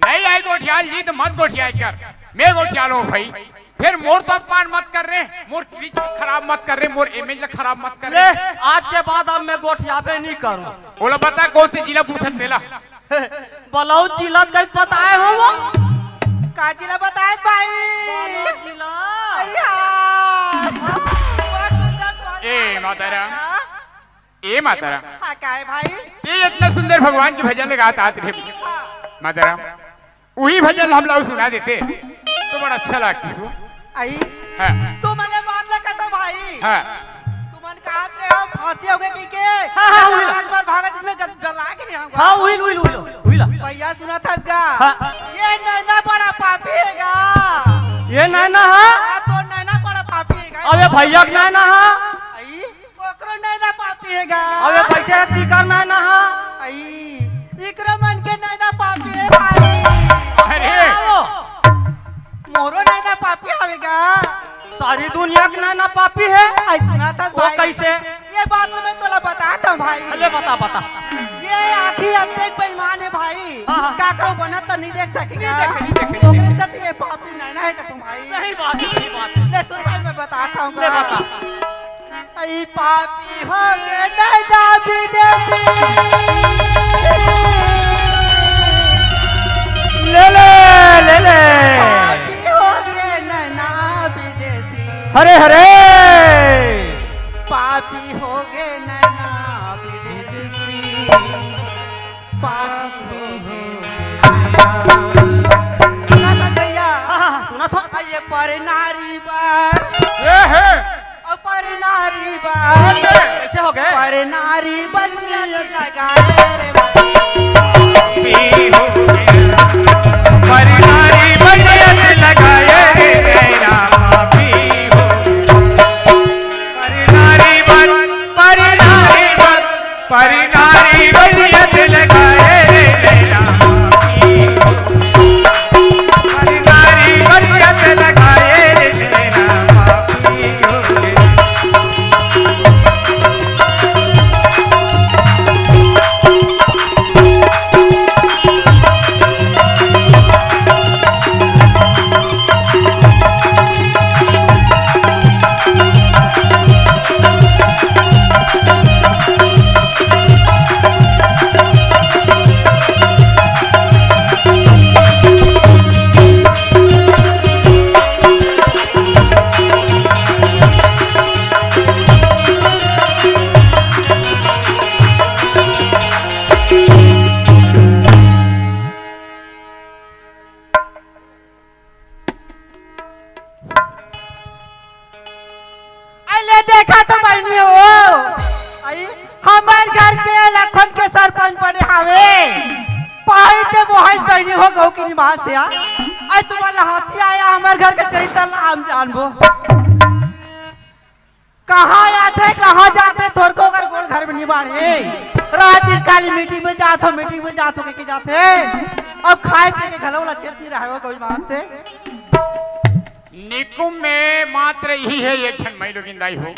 नहीं आई गोठियाल जी तो मत गोठियाल कर मैं गोठियाल हूँ भाई फिर मोर तो अपमान मत कर रहे मोर इमेज खराब मत कर रहे मोर इमेज खराब मत कर ले रहे आज के बाद अब मैं गोठियाबे नहीं करूँ बोला बता कौन से जिला पूछत तेला बलौद जिला कहीं बताए हो वो का जिला बताए भाई बलौद जिला ए मातारा ए मातारा हाँ का है भाई ये इतना सुंदर भगवान के भजन लगाता आते थे मातारा वही भजन हम लोग सुना देते तो बड़ा अच्छा लगती सु आई हाँ तू मने मान लगा तो भाई हाँ तू मन कहा थे हम फांसी हो गए की हाँ, हुई ना। आज बार भागत इसमें डरा के नहीं आऊंगा हाँ हुई भैया सुना था इसका हाँ। ये नैना बड़ा पापी हैगा ये नैना है हाँ, तो नैना बड़ा पापी हैगा अबे भैया के नैना है आई ओकरो नैना पापी हैगा अबे पैसे तीकर नैना है आई इकरो मन के नैना पापी है भाई अरे मोरो नैना पापी आवेगा सारी दुनिया के नैना पापी है आई सुना था वो भाई कैसे ये बात तो मैं तोला बताता हूँ भाई अरे बता ये आखी अब तक बेईमान है भाई हाँ, हाँ। काकरो बना तो नहीं देख सकेगा नहीं देखे। ओकरे साथ ये पापी नैना है का तुम भाई सही बात है ले सुन भाई मैं बताता हूँ ले बता आई पापी हो गए नैना विदेशी ले पापी हो गए नैना विदेशी हरे हरे पापी हो गए नैना पर नारी बर ए है पर नारी बर कैसे हो गए पर नारी बन लगाए रे परिनारी बनियत लगाए मेरा पापी हो परिनारी बनियत लगाए मेरा पापी हो परिनारी बनियत लगाए मेरा पापी हो अरे देखा तो बहनी हो आई हमार घर के लखन के सरपंच बने हावे पाई ते मोहज बहनी हो गौ की निवास से आई तुम्हारा हंसी आया हमार घर के चरित्र हम जानबो कहाँ आते कहाँ जाते थोड़ को अगर गोल घर में निभाने रात दिन काली मीटिंग में जाते के जाते अब खाए पी के घलौला चलती रहे हो कोई बात से निकुम में मात्र यही है एक क्षण मैं लोग इंदाई हो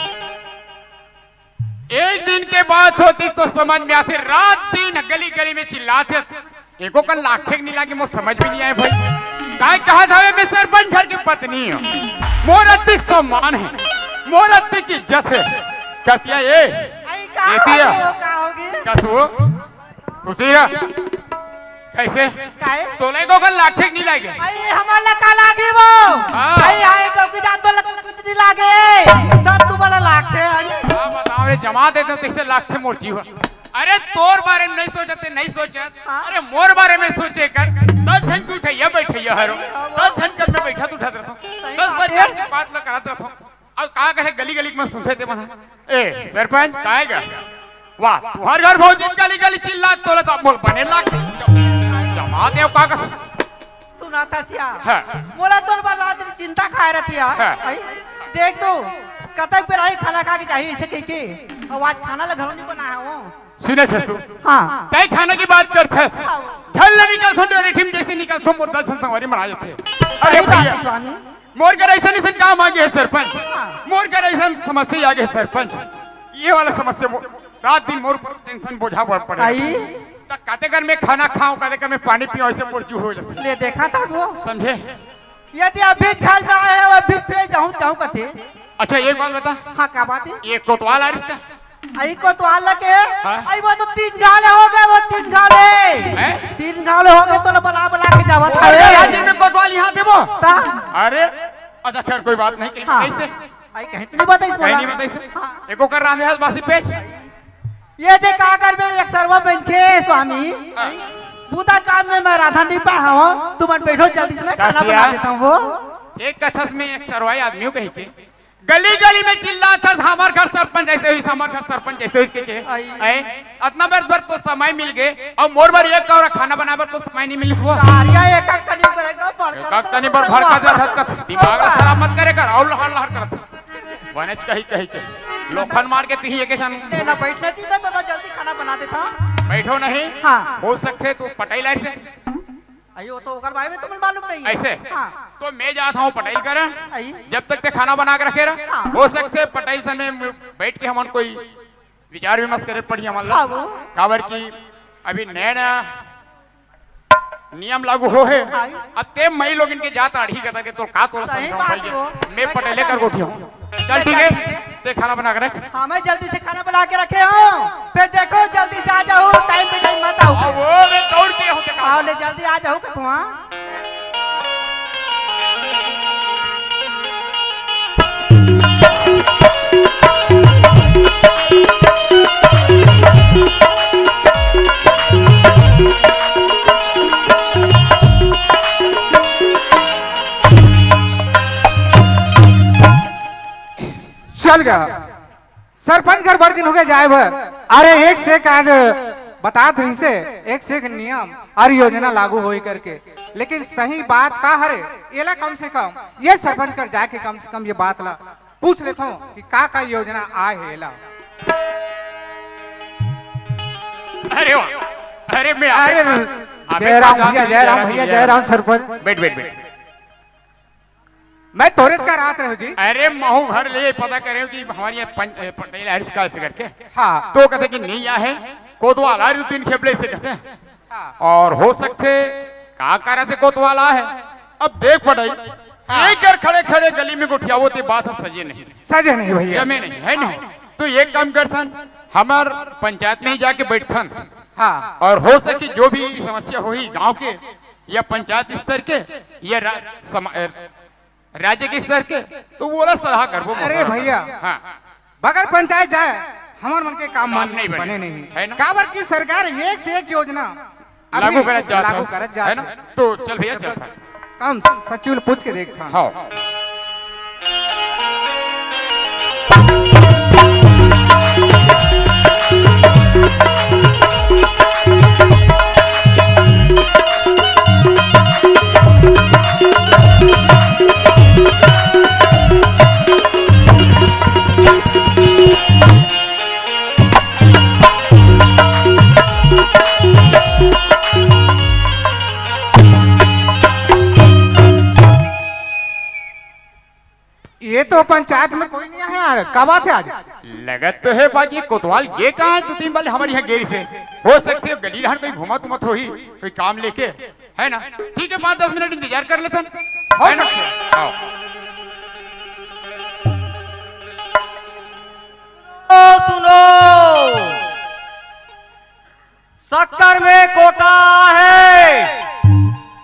एक दिन के बात होती तो समझ में आते रात दिन गली गली में चिल्लाते एको कल लाखे नहीं लागे मुझे समझ भी नहीं आए भाई काय कहा था मैं सरपंच घर की पत्नी हूँ मोर अतिक सम्मान है मोर अतिक इज्जत है कसिया ये आई का होगी कसो खुशी रह कैसे काहे तोले को कल लाखे नहीं लागे अरे हमारा का लागे वो हाँ। अरे हाय तो की जान बोला कुछ नहीं लागे सब तुम्हारा लागे हाँ बताओ रे जमा देते तो इससे लाख से मोर्ची हुआ अरे तोर बारे में नहीं सोचते नहीं सोचा हाँ। अरे मोर बारे में सोचे कर 10 झन की उठैया बैठैया हरो 10 झन कर में बैठा उठा रहता सही 10 बात बजे है। के बात ला करत रहता अब का कहे गली गली में सुनते थे मना ए सरपंच काएगा वाह तुम्हार घर बहुत दिन गली गली चिल्ला तोला तो बोल बने लाख जमा दे का का सुना था सिया हाँ। मोला तोर बार रात दिन चिंता खाए रहती है हाँ। भाई देख तो कतक पे रही खाना खा के चाहिए इसे कह के आवाज खाना ला घरों नहीं बनाया वो सुने थे सु हां तय खाने की बात करते घर ले निकल सुन रे टीम जैसे निकल तुम मुर्दा संसवारी बना जाते अरे सही बात भैया है स्वामी मोर कर ऐसा नहीं काम आ गया सरपंच हाँ। मोर कर ऐसा समस्या आ गई सरपंच ये वाला समस्या रात दिन मोर पर टेंशन बोझा पड़ पड़े आई तक काते घर में खाना खाओ काते घर में पानी पियो ऐसे मुरजू हो जाते ले देखा था वो समझे यदि अभी घर में आए हो अभी पे जाऊं कथे अच्छा एक बात बता हां क्या बात है ये कोतवाल आ रिश्ता आई को तो आला के हाँ? आई वो तो 3 गाले हो गए वो 3 गाले हैं? 3 गाले हो गए तो बला बला के जावत अरे है राज्य में कोतवाल यहाँ देवो ता अरे अच्छा खैर कोई बात नहीं हाँ। कैसे आई कहीं तो नहीं बताई कहीं नहीं बताई से एको कर रहा है बासी पेश ये देख काकर में एक सर्व बनके स्वामी हाँ। बूता काम में मैं राधा नहीं पाया हूं तुम बैठो जल्दी से मैं खाना कासिया? बना देता हूं वो एक कथस में एक सरवाई आदमी कही के गली गली में चिल्लाता हमार घर सरपंच ऐसे हुई हमार घर सरपंच ऐसे हुई के आई। इतना बार तो समय मिल गए और मोर बार एक और खाना बनाबर तो समय नहीं मिली वो कार्या एक एक कनी पड़ेगा पड़कर कनी पर भड़का दे हसकत दिमाग खराब मत करे कर और लहर लहर करत वनेच कही के लोखन मार के तिही एक सन ना बैठना चाहिए तो मैं जल्दी खाना बना देता बैठो नहीं हाँ। हो सकते तू पटाई लाइट से आई वो तो ओकर बारे में तुम्हें मालूम नहीं है ऐसे हां तो मैं जाता हूँ पटाई कर आई जब तक ते खाना बना के रखे रहा हाँ। हो सकते पटाई समय बैठ के हमन कोई विचार विमर्श करे पड़ी हमन ला हाँ वो। काबर की अभी नया नियम लागू हो है हाँ। अब ते मई लोग इनके जात आड़ी करता के तो का तो सही समझाऊं बात है वो। भाई मैं मैं पटेले क्या कर जानूं? उठी हूँ चल ठीक है ते खाना बना के रख हाँ मैं जल्दी से खाना बना के रखे हूँ फिर देखो जल्दी से आ जाओ टाइम पे टाइम मत आओ अब वो मैं दौड़ के हूँ ते आओ ले जल्दी आ जाओ कथुआ चल गया सरपंच घर बड़ दिन हो गए जाए भर। अरे एक से एक आज बता थी से एक से एक नियम और योजना लागू होई करके, लेकिन सही बात का हरे एला कम से कम ये सरपंच कर जाके कम से कम ये बात ला पूछ लेता हूँ कि का योजना आए है एला। अरे वाह, अरे मैं अरे जयराम भैया, जयराम भैया, जयराम सरपंच। बैठ बैठ बैठ। मैं तोरे का रात रहो जी। अरे महू घर ले पता करे कि हमारी यहाँ पटेल हरिश का से करके हाँ तो कहते कि नहीं है कोतवाल आ रही तीन खेपले से कहते हैं हाँ। और हो सकते का कारण से कोतवाल है। अब देख पटाई एक कर खड़े खड़े गली में गुठिया वो बात सजे नहीं, सजे नहीं भैया, जमे नहीं है नहीं। तो एक काम करथन हमार पंचायत में ही जाके बैठथन हाँ। और हो सके जो भी समस्या हुई गांव के या पंचायत स्तर के या राज्य के स्तर के तो वो वाला सलाह करबो। अरे भैया हाँ बगैर पंचायत जाए हमार मन के काम काम मन नहीं बने बने, नहीं है ना? काबर की सरकार एक से एक योजना लागू करत जात लागू करत है ना। जात। तो चल भैया चल था काम सचिव पूछ के देखता। हाँ ये तो पंचायत में कोई नहीं है यार, क्या बात है आज? लगत तो है बाकी कोतवाल ये कहाँ है? दो तीन बार हमारे यहाँ गेरी से हो सकती है गली रहन कोई घुमा तुमत हो ही कोई काम लेके है ना। ठीक है 5-10 मिनट इंतजार कर लेते हो है ना। सकता है। आओ। सुनो, शक्कर में कोटा है,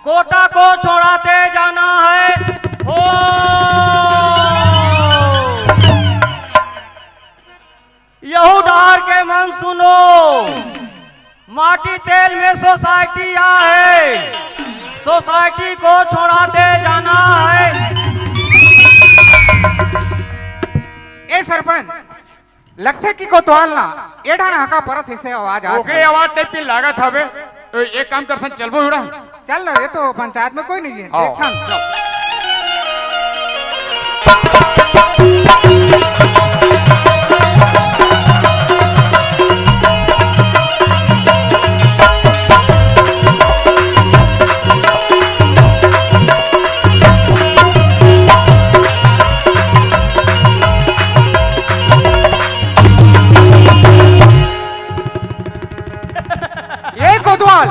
कोटा को छोड़ाते जाना है। हो यहूदार के मन सुनो, माटी तेल में सोसाइटी है, सोसाइटी को छोड़ाते जाना है। ए सरपंच लगते कि कोतवाल ना एढ़ा ना हका परत हिस्से आवाज आ ओकरे आवाज टाइप की लागत हवे तो एक काम करथन चलबो उड़ा। चल ना रे, तो पंचायत में कोई नहीं है आओ, देखथन। चल। ये कोतवाल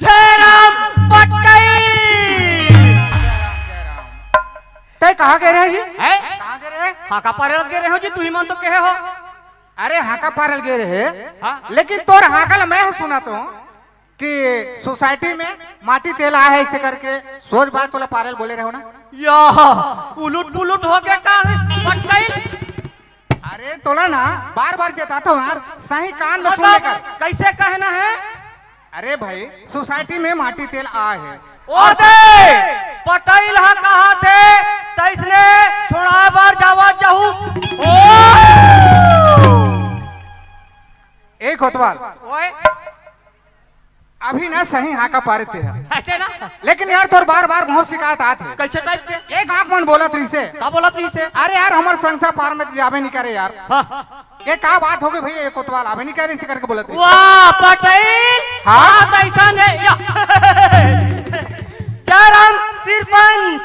जयराम पटकई तय कहाँ गए रहे जी? है कहाँ गए रहे? हाका पारल गे रहे हो जी, तू ही मन तो कहे हो। अरे हाका पारल गए रहे हाँ? लेकिन तोर हाकल मैं सुना तो कि सोसाइटी में माटी तेल आया है ऐसे करके सोच बात तोला पारल बोले रहे हो ना। या उलट पुलट हो गया का पटकई? अरे तोला ना बार बार जताता हूँ यार, सही कान में सुन मतलब लेकर। कैसे कहना है? अरे भाई सोसाइटी में माटी तेल आया है ओ दे पटैल हा कहा थे तैसने छोड़ा बार जावा जाहू। ओ एक कोतवाल ओए अभी ना सही हाका पारे थे ऐसे ना, लेकिन यार तोर बार बार बहुत शिकायत आते कैसे टाइप के एक आंख मन बोलत रही से। का बोलत नहीं से? अरे यार हमार संसा पार में तो जावे नहीं करे यार। हाँ। ये क्या बात हो गई भैया, ये कोतवाल आवे नहीं करे इसे करके बोलत रही। वाह पटेल, हाँ? बात ऐसा नहीं या। जयराम सरपंच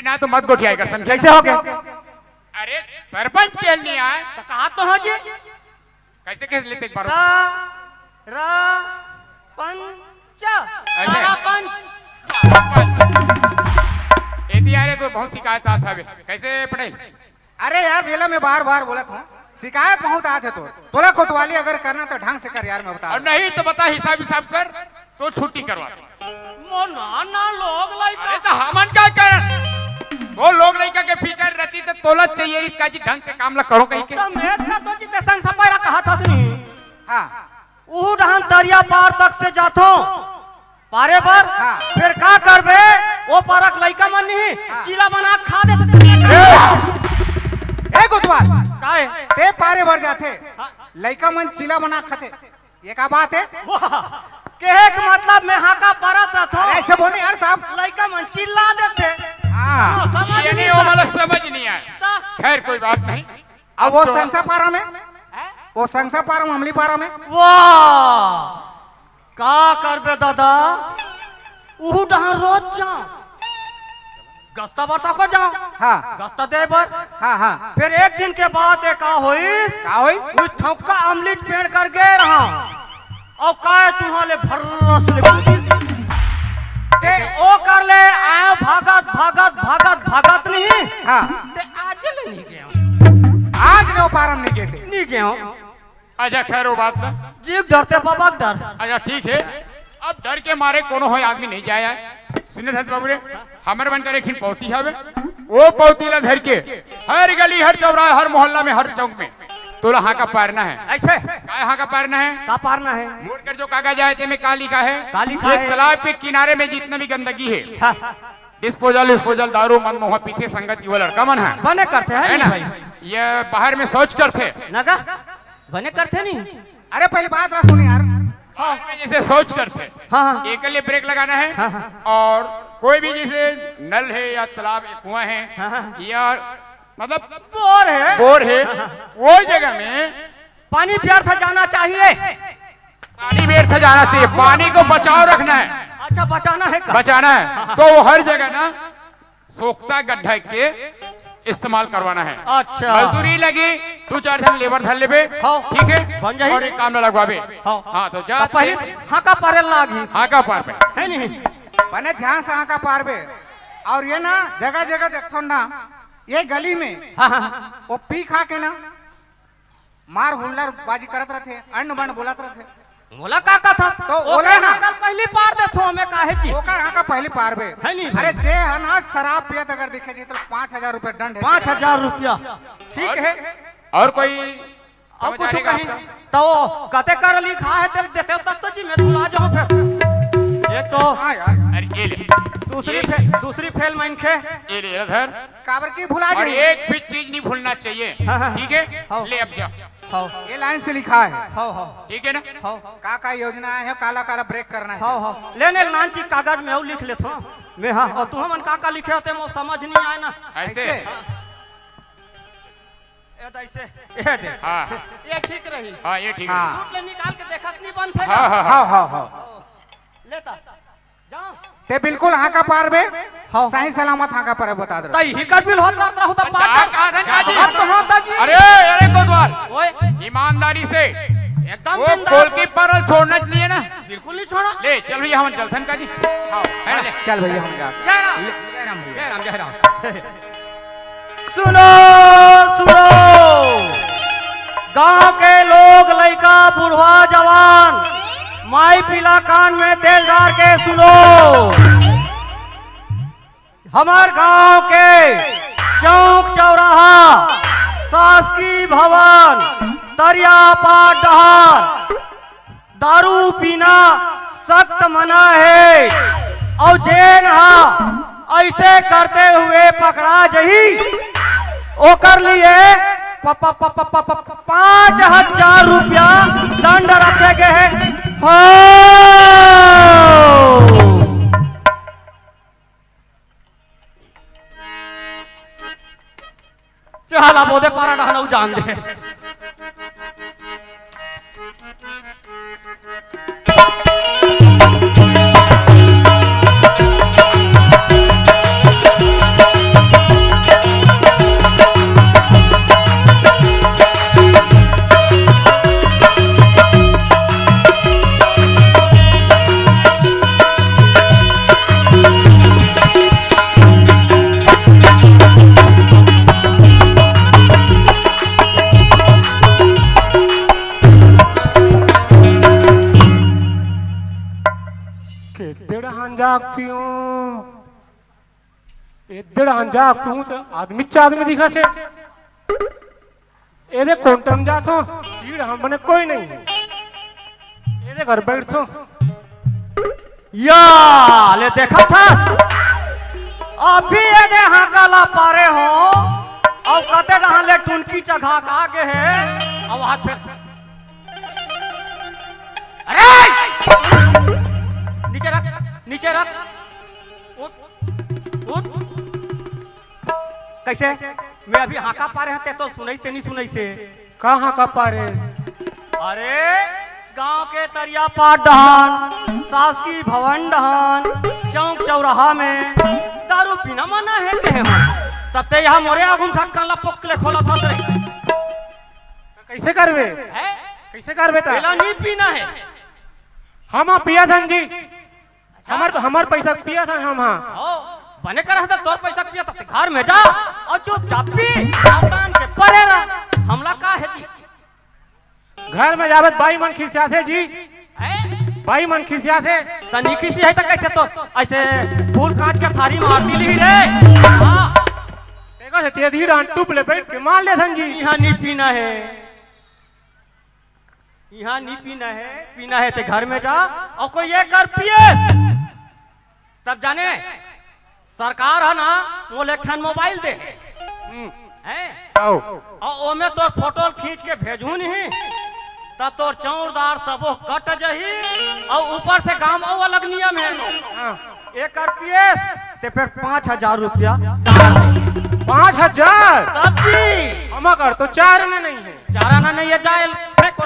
ना तो मत गोठिया कर समझे। कैसे हो गया? अरे सरपंच के लिए आए तो कहा तो हो जी कैसे कैसे लेते एक बार पंच ऐसे? सारा पंच एती यारे तो बहुत शिकायत आता है कैसे पटेल। अरे यार बेला में बार बार बोलत हूँ, शिकायत बहुत आते तो तोला कोतवाली अगर करना तो ढंग से कर यार, मैं बता और नहीं तो बता हिसाब हिसाब कर तो छुट्टी करवा। मोना ना लोग लाई अरे तो हमन क्या कर वो लोग लड़का के फिकर रहती तो तोला चाहिए इसका जी ढंग से काम ला करो कहीं के। तो मैं का तो जी संग सपायरा कहा था सुनी। हाँ ऊ डहन दरिया पार तक से जाथो पारे पर हाँ। फिर का करबे वो परक लइका मन नहीं चीला बना खा दे ए गुदवाल काहे ते पारे भर जाते लइका मन चिला बना खाते ये का बात है कहे के मतलब मैं हाका परत रथो ऐसे बोले यार साहब लइका मन चिल्ला देते हाँ समझ ये नहीं वो वाला समझ नहीं आया। खैर कोई बात नहीं। अब वो संसा पारा में वो संसा पारा में अमली पारा में वाह का करबे दादा उहु डहां रोज जाओ गस्ता बरता को जाओ हाँ गस्ता दे बर हाँ हाँ फिर एक दिन के बाद एक का होइस का होइस उस ठौका अमलित पेड़ कर गए रहा और काय तुम्हारे भर्रस ले ते ओ कर ले आयो भागत भागत भागत भागत नहीं हाँ ते आज ले नहीं गया आज नो पारम नहीं कहते नहीं गया अच्छा खैर वो बात ना। जीव डरते बाबा डर अच्छा ठीक है। अब डर के मारे कोनो हो आदमी नहीं जाया सुने सत बाबू रे हमर बन करे खिन पौती हवे वो पौती ला धर के हर गली हर चौराहे हर मोहल्ला में हर चौक में तोला हाँ का पारना है। ऐसे काय हाँ का पारना है का पारना है मोड़ कर जो कागज आए थे में काली का है काली का ये है। तालाब के किनारे में जितने भी गंदगी है हाँ, डिस्पोजल दारू मनमोह पीछे संगत वो लड़का मन है बने करते हैं है नहीं ना भाई ये बाहर में सोच करते नगा बने करते नहीं अरे पहले बात रहा सुनी यार बाहर में जैसे सोच करते हाँ हाँ एक लिए ब्रेक लगाना है हाँ, हाँ। और कोई भी जैसे नल है या तालाब या कुआं है हाँ, हाँ। या मतलब बोर है बोर है वो जगह में पानी व्यर्थ जाना चाहिए पानी व्यर्थ जाना चाहिए। पानी को बचाव रखना है अच्छा बचाना है का? बचाना है तो वो हर जगह ना सोखता गड्ढा के इस्तेमाल करवाना है। अच्छा मजदूरी लगी 2-4 जन लेबर धर लेबे हाँ। ठीक है बन जाई। और एक काम न लगवाबे हाँ। हाँ तो जा तो पहले हाँ का पारे लागी हाँ का पार पे है नहीं बने ध्यान से का पार बे और ये ना जगह जगह देखो ना ये गली में हाँ हाँ वो पी खा के ना मार हुल्लर बाजी करत रहते अन्न बन बोलत रहते बोला का था तो बोले ना। कल पहली पार दे थो हमें काहे की ओकर हाँ का पहली पार बे है नहीं अरे जे है ना शराब पियत अगर दिखे जी तो 5,000 रुपए दंड है 5,000 रुपया ठीक है और कोई और समझ कुछ आने का कहीं आपका? तो कते कर लिखा है तब देखे तब तो जी मैं भुला जाऊं फिर एक तो हाँ यार अरे ये ले दूसरी फेल मैन खे ये ले इधर काबर की भुला और जाए एक भी चीज नहीं भूलना चाहिए हाँ, हाँ, ठीक है हाँ। ले अब जा हां ये लाइन से लिखा है हां ठीक है ना हां का योजना है काला काला ब्रेक करना है हां हां लेने नानची कागज में और लिख लेत हूं मैं हां और तू हमन का लिखे होते मो समझ नहीं आए ना ऐसे ऐसे? ऐसे ये दे हाँ ये ठीक रही हाँ ये ठीक है हाँ। सूट ले निकाल के देखत नहीं बंद थे हाँ हाँ हाँ हाँ हाँ लेता जाओ ते बिल्कुल हाँ का पार बे हाँ। सही सलामत हाँ का पार बता दे तई ही कर बिल होत रहू त बात तो होता जी अरे अरे कोतवाल ओए ईमानदारी से एकदम वो बिंदास। गोलकीपर छोड़ना चाहिए ना बिल्कुल नहीं छोड़ा ले चल भैया हम चलथन का जी है ना चल भैया हम जा जय राम जय राम भैया जय राम जय राम सुनो सुनो गांव के लोग लड़का बुढ़वा जवान माई पीला कान में तेल डाल के सुनो हमार गांव के चौक चौराहा शासकीय भवन तरिया पाट डहार दारू पीना सख्त मना है और जेन ऐसे करते हुए पकड़ा जही ओकर लिए 5,000 रुपया दंड रखे गए हैं चला बोधे पारा डहानऊ जान दे आदमी आदमी दिखा थे एदे कोंटम जात हो भीड़ हम बने कोई नहीं एदे घर बैठ थो या ले देखा था अभी ये दे हाकला पारे हो और कते रहा ले टुनकी चघा का के है और हाथ पे अरे नीचे रख उठ कैसे मैं अभी हाका पा रहे हैं तो सुनाई से नहीं सुनाई से कहाँ का पारे? अरे गांव के तरिया पाट डहान शासकीय भवन डहान चौक चौराहा में दारू पीना मना है के हम तब ते यहाँ मोरे आगुम ठक्का ला पोकले खोला था रे कैसे करबे? कैसे करबे? पहला नहीं पीना है हम पिया धन जी, हमार पैसा पिया था हम। हाँ बने कर तोर पैसा पिया तब घर में जा और चुपचाप पी कान के परे रह हमला का है जी घर में जावत बाई मन खिसिया थे जी, बाई मन खिसिया थे तनी खिसी है तो कैसे तो ऐसे फूल काट के थारी मार दिली ही रे हां तेगर से तेधी डांट टूप ले बैठ के मार ले धन जी। यहाँ नहीं पीना है, यहाँ नहीं पीना है तो घर में जा और कोई ये कर पिए तब जाने सरकार है ना मोले एक मोबाइल दे और ओमे तोर फोटो खींच के भेजू नहीं तब तोर चौरदार सबो कट जही और ऊपर से काम और अलग नियम है एक रुपये ते फिर 5,000 रुपया 5,000 तब भी हम कर तो 4 आना नहीं है, 4 आना नहीं है जाए फेंक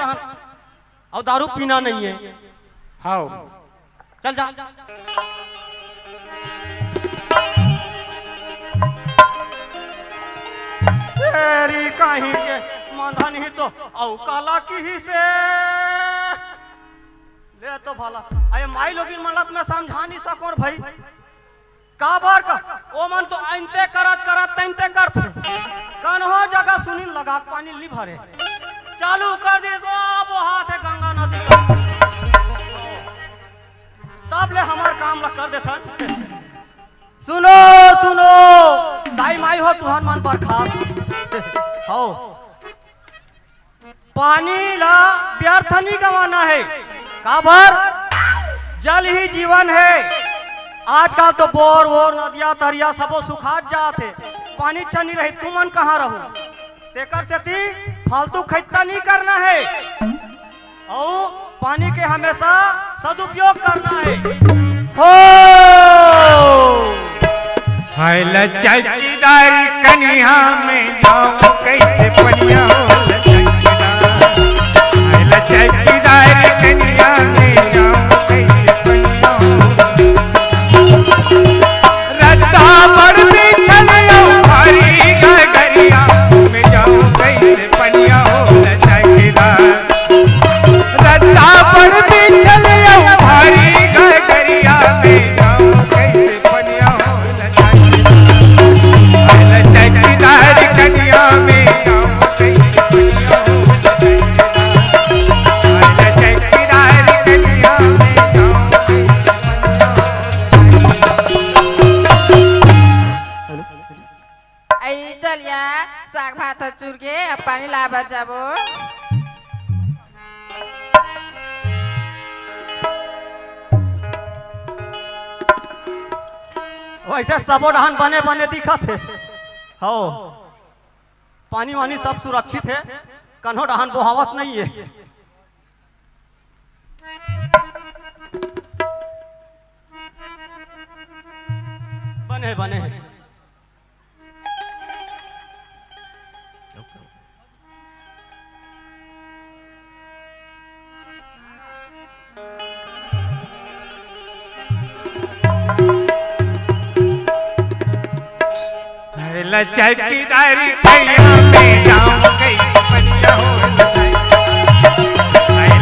और दारू पीना नहीं है। हाँ चल जा तेरी कहीं के मांधा नहीं तो औ काला की ही से ले तो भला अरे माई लोगिन मनलत में समझा नहीं सकोर भाई का बार का ओ मन तो आइनते करत तैनते करते कन्हो जगह सुनील लगा पानी ली भरे चालू कर दे तो वो हाथ है गंगा नदी का तब ले हमार काम ला कर देथन। सुनो दाई माई हो तुहन मन पर खास हो पानी ला व्यर्थ नहीं गवाना है काबर जल ही जीवन है। आजकल तो बोर वोर नदिया तरिया सबो सुखात जाते पानी अच्छा नहीं रही तुमन कहाँ रहू तेकर से ती फालतू खैता नहीं करना है और पानी के हमेशा सदुपयोग करना है। हो हाय लचकदार कन्या में जाऊं कैसे पनिया हो लचकदार कन्या में जाऊं कैसे पनिया हो रत्ता पर बिछल भारी गगरिया में जाऊं कैसे पनिया हो लचकदार रत्ता पर बिछल भारी गगरिया में जाऊं कैसे पनिया हो लचकदार कन्या में जाऊं कैसे पनिया हो लचकदार कन्या में जाऊं आई चलिया साग भात चुर के अब पानी लाबा जाबो। वैसे सबो डहान बने बने दिखत है हो पानी वानी सब सुरक्षित है कन्हो डहान बोहावत नहीं है। बने हैं लचकदार कन्या में जाऊं कैसे पनिया हो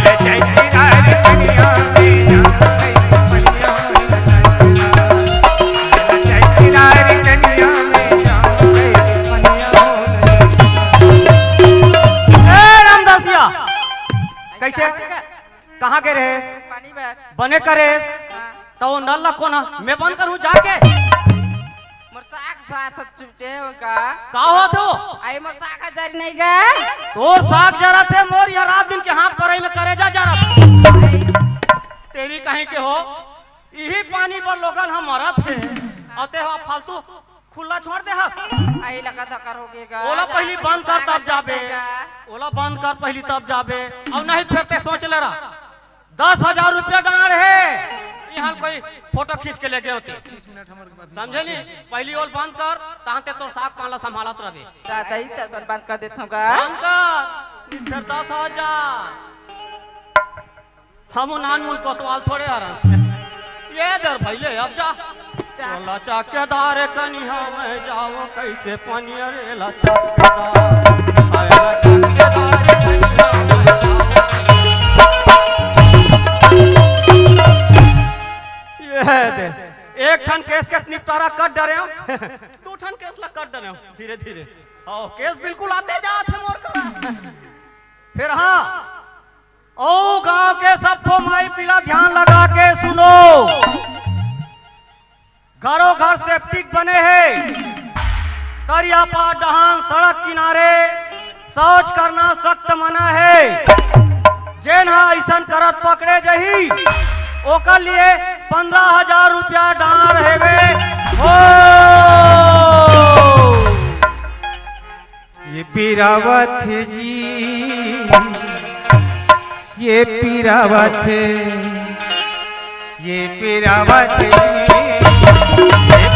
लचकदार कन्या में जाऊं कैसे पनिया हो लचकदार कन्या में जाऊं कैसे पनिया हो। रामदासिया कैसे कहाँ के रहे पानी भर बने करे हाँ। तो नल कोना मैं बंद करूँ जाके मोर साग भात चुपचे का होत हो आई मोर साग जरी नहीं गा तोर साग जरा थे मोर या रात दिन के हाथ पराई में करे जा जरा तेरी कहीं के हो यही पानी पर लोगन हम मरत है औते हो फालतू खुला छोड़ दे हा आई लगा धक्कर हो गएगा ओला पहली बंद कर तब जाबे ओला बंद कर पहली तब जाबे और नहीं फिर ते सोच ले रहा 10,000 रुपया डांड है यहाँ कोई फोटो खींच के ले गए होते समझे नहीं पहली ओल बंद कर तांते तो साग पाला संभालत रहे दादा ही तसन बंद कर देता हूँ बंद कर फिर 10,000 हम नान मुन कोतवाल थोड़े आ रहा ये दर भैले अब जा लचा के दार कनिया में जाओ कैसे पनिया रे लचा के दार आए लचा के दार कनिया में जाओ ये दे एक ठन केस के निपटारा कर डरे हो दो ठन केस ला कर डरे हो धीरे धीरे ओ केस बिल्कुल आते जात है मोर करा फिर हाँ ओ गांव के सबको माई पीला ध्यान लगा के सुनो घरों घर सेप्टिक बने हैं करियापा डहान सड़क किनारे शौच करना सख्त मना है जेना ऐसा करत पकड़े जही ओकर लिए 15,000 रुपया डांड हेवे हो ये पीरावत जी ये पीरावत ये पीरावत ये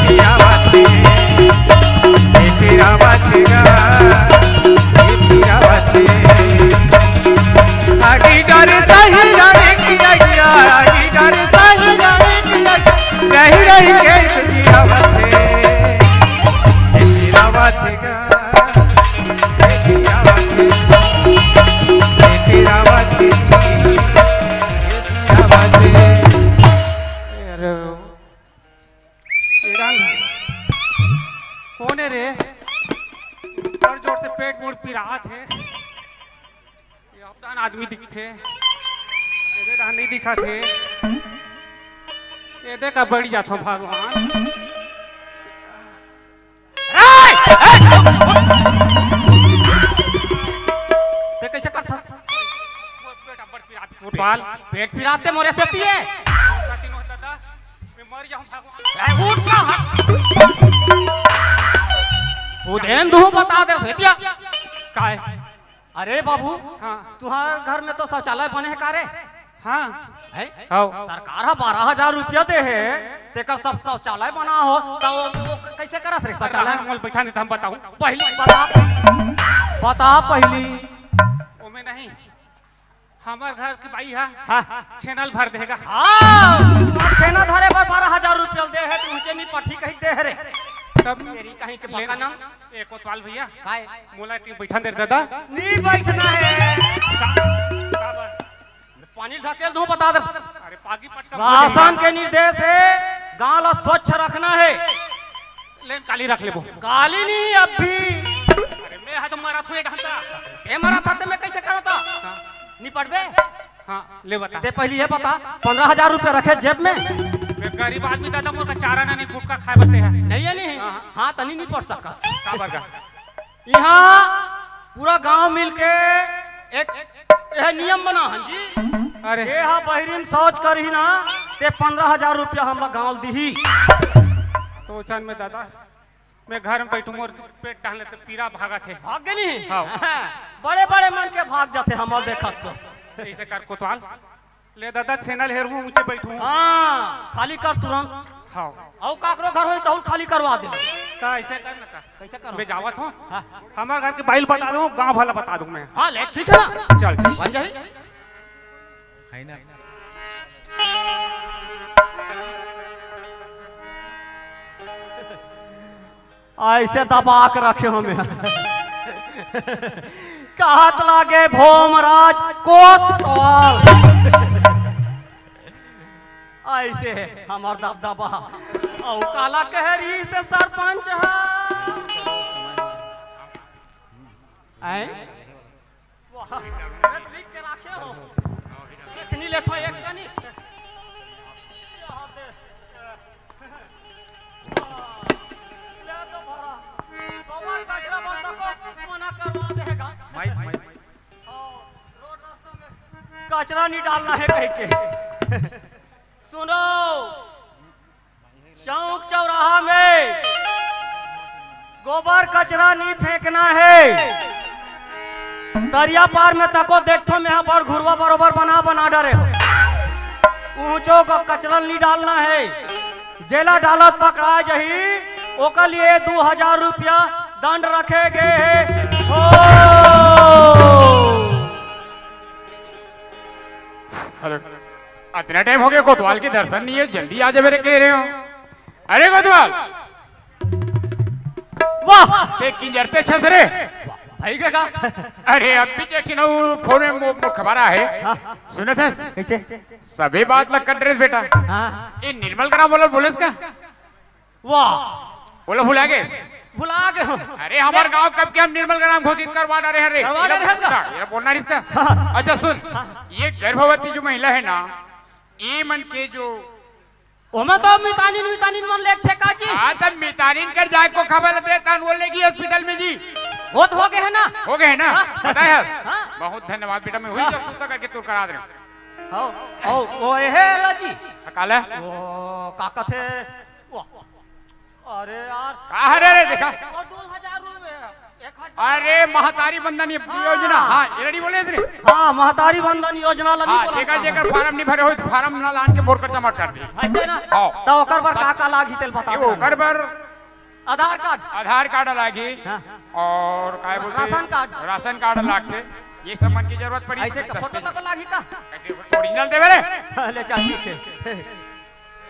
पीरावत ये पीरावत ये पीरावत आगी डर सही जाने किया गया आगी डर सही जाने किया रही रही के पीरावत ये पीरावत ये पीरावत ये पीरावत कौन है रे जोर जोर से पेट मोड़ पिरात है ये अफदान आदमी दिखते ये नहीं दिखा थे ये देखा बढ़ जाता भगवान ते कैसे करता कोतवाल पेट पिराते मोरे से पिए मैं मर जाऊं भगवान उठ ना उधेन दू बता दे सेतिया काय अरे बाबू हाँ तुम्हारे घर में तो शौचालय बने है कारे हाँ है आओ सरकार 12,000 रुपया दे है तेकर सब शौचालय बना हो तो वो कैसे करत रे शौचालय मोल बैठा नहीं था हम बताऊं पहली बता पहली ओ में नहीं हमार घर के भाई है हाँ चैनल भर देगा हाँ छेना धरे पर 12,000 रुपया दे है तू मुझे नहीं पठी कहीं दे है रे तब तेरी कहीं के बका ना ए कोतवाल भैया काय मोला टी बैठा दे दादा नहीं बैठना है पानी ढकेल दो बता दे अरे पागी पटका शासन के निर्देश है गांव ला स्वच्छ रखना है लेन काली रख ले वो काली नहीं अब भी अरे मैं हाथ मारा थोड़े ढंता ए मरा था ते मैं कैसे करता निपट बे हाँ ले बता ते पहली है बता 15,000 रुपया रखे जेब में मैं गरीब आदमी दादा मोर का चारा ना नहीं गुटका खाए बते है नहीं है नहीं हाँ तनी नहीं पढ़ सका का बरगा यहाँ पूरा गांव मिलके एक यह नियम बना हन जी अरे ये हा बहरीन शौच करही ना ते 15,000 रुपया हमरा गांव दीही तो चंद में दादा मैं घर में बैठू मोर पेट टहले तो पीरा भागा थे भाग गनी हाँ। बड़े बड़े मन के भाग जाते हमार देखत तो ऐसे कर कोतवाल ले दादा चैनल हेरू ऊंचे बैठू हाँ खाली कर तुरंत हाँ औ काकरो घर होई तो खाली करवा दे तो ऐसे कर ना का कैसे करो मैं जावत हूँ हाँ हमारे घर के बाइल बता दूँ गांव भला बता दूँ मैं हाँ ले ठीक है ना चल ठीक बन जाए है ना ऐसे दबा के रखे हमें कहत लागे भोमराज कोतवाल ऐसे हमार दबदबा औ काला कहरी से सरपंच है हैं वाह मैं लिख के रखे हो एखनी लेथो एक कनी ले तो भरा गोबर कचरा बंद को मना करवा देगा भाई भाई रोड रास्ता में कचरा नहीं डालना है कह के सुनो चौक चौराहा में गोबर कचरा नहीं फेंकना है। दरिया पार में तको देखो में बड़ घुरवा बरोबर बना डरे हो। ऊंचो को कचरा नहीं डालना है। जेला डालत पकड़ा जही ओकर लिए 2000 रुपया दंड रखे गए है। अरे इतना टाइम हो गया कोतवाल के दर्शन नहीं है, जल्दी आ जा मेरे कह रहे हो। अरे कोतवाल वाह देख की जरते छसरे भाई का अरे अब भी जेठी ना फोन में वो खबर है सुने थे कैसे सभी बात लग कर ड्रेस बेटा हाँ ये निर्मल का नाम बोला बोले इसका वाह बोला भुला गए भुला गए हो। अरे हमारे गांव कब के हम निर्मल का नाम घोषित करवा रहे हैं। करवा रहे हैं का? ये बोलना नहीं इसका। अच्छा सुन ये गर्भवती जो महिला है ना ये मन के जो ओमे तो मितानिन मन लेख थे काजी। हाँ तब मितानिन कर जाए को खबर दे तान बोल लेगी हॉस्पिटल में जी वो तो हो गए है ना हो गए है ना पता है हाँ। बहुत धन्यवाद बेटा मैं हुई जब सुनता करके तू करा दे ओ हे लाजी काला ओ काका थे अरे यार कहा रे देखा 2000 रुपए अरे महतारी बंधन योजना हाँ ये रेडी बोले थे हाँ महतारी बंधन योजना लगी हाँ जेकर फार्म नहीं भरे हो फार्म ना लान के बोर कर जमा कर दिए ऐसे ना हाँ। तो ओकर पर काका लागी तेल बता ये ओकर पर आधार कार्ड लागी हाँ। और काय बोलते राशन कार्ड लागे ये सब मन की जरूरत पड़ी ऐसे फोटो तक लागी का कैसे ओरिजिनल देवे रे ले चाची के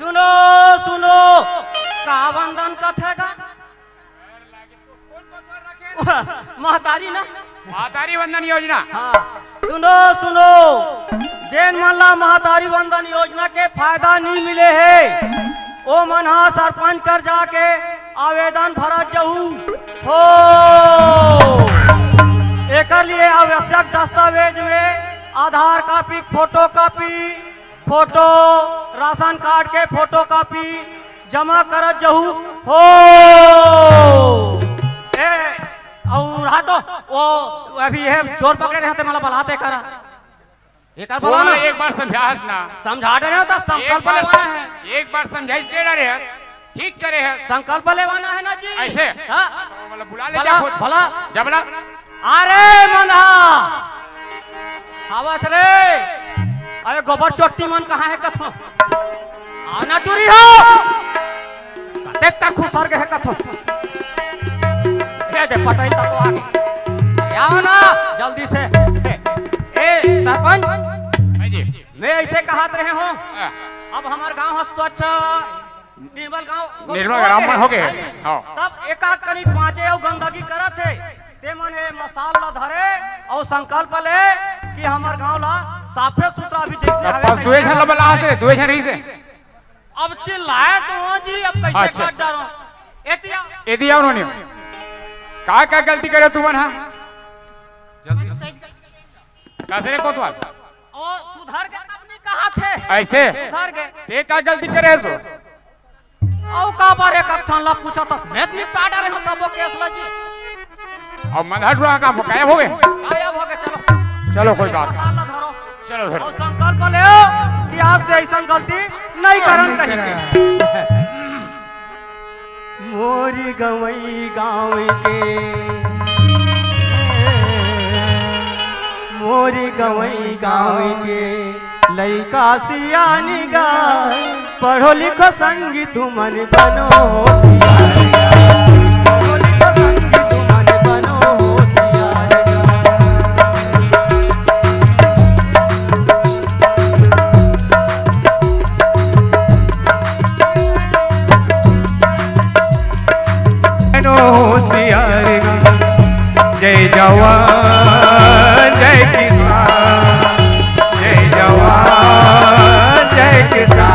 सुनो सुनो का बंधन कथेगा महतारी ना महतारी बंधन योजना हाँ सुनो सुनो जैन मल्ला महतारी बंधन योजना के फायदा नहीं मिले है ओ मना सरपंच कर जाके आवेदन भरा जहू हो एक लिए आवश्यक दस्तावेज में आधार कॉपी फोटो राशन कार्ड के फोटो कॉपी जमा कर जहू हो ए और हाँ तो वो अभी है चोर पकड़े रहे थे मतलब बलाते करा एक बार बोला ना एक बार समझास ना समझा रहे हो तब संकल्प लेवाना है एक बार समझाइस दे रहे हैं ठीक करे है संकल्प लेवाना है ना जी ऐसे हाँ मतलब बुला ले जा खुद भला जबला अरे मना आवाज रे अरे गोबर चोटी मन कहाँ है कथो आना टूरी हो देखता खुसर गए कथो दे पटाई तक आगे आओ ना जल्दी से ए सरपंच मैं ऐसे कहत रहे हो अब हमार गांव स्वच्छ निर्मल गांव हो गए तब एकाक कनी पांचे और गंदगी करत है ते मन है मसाला धरे और संकल्प ले कि हमार गांव ला साफे सुथरा भी जैसे हवे बस दुए झन लबला से दुए झन रही से अब चिल्लाए तो हो जी अब कैसे अच्छा। काट जा रहा एतिया एदिया उन्होंने का गलती करे तू बना कैसे कोतवाल और सुधर के तब नहीं कहा थे ऐसे सुधर गए ते का गलती करे तो औ का बारे का थानला पूछा तो मैं निपटा रहे हो सबो केस ला जी और मनहटुआ का गायब हो गए गायब हो गए चलो चलो कोई बात मसाला धरो चलो और धरो संकल्प ले कि आज से ऐसा गलती नहीं करन कहीं मोरी गवई गाँव के मोरी गवई गाँव के लइका सियानी गा पढ़ो लिखो संगी तुमन बनो पढ़ो लिखो संगी तुमन बनो होशियार जय जवान जय किसान जय जवान जय किसान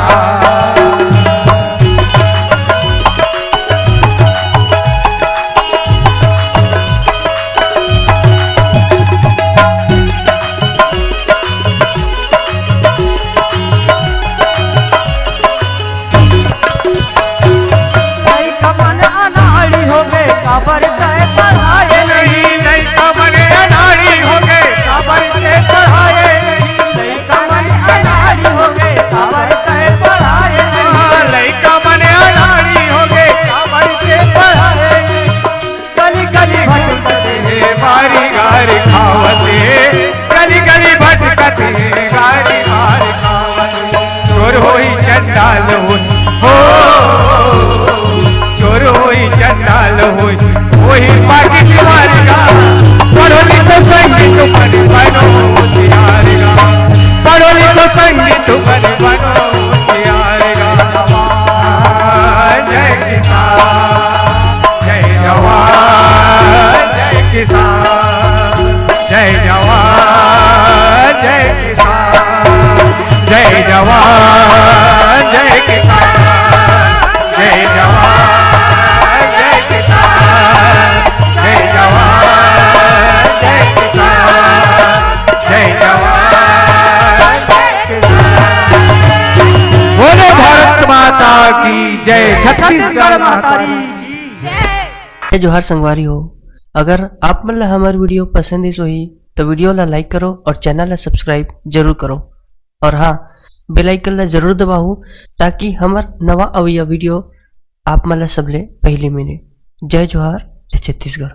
कमन अनाड़ी हो गए खबर जाए पढ़ाए नहीं नहीं कमरे चंडाल होई हो चोर होई चंडाल होई वही बाकी तुम्हारेगा पढ़ो लिखो संगीत तुम्हारे बनो होशियारेगा पढ़ो लिखो संगीत तुम्हारे बनो होशियारेगा जय किसान जय जवान जय किसान जय जवान जय किसान जय जवान जय किसान जय जवान जय किसान जय जवान जय किसान जय जवान जय किसान बोलो भारत माता की जय छत्तीसगढ़ माता की जय जोहार संगवारी हो। अगर आप मन ला हमार वीडियो पसंद इस होही तो वीडियो ला लाइक करो और चैनल ला सब्सक्राइब जरूर करो और हाँ बेल आइकन ला जरूर दबाओ ताकि हमार नवा अवैया वीडियो आप मन ला सबले पहले मिले। जय जोहार जय छत्तीसगढ़।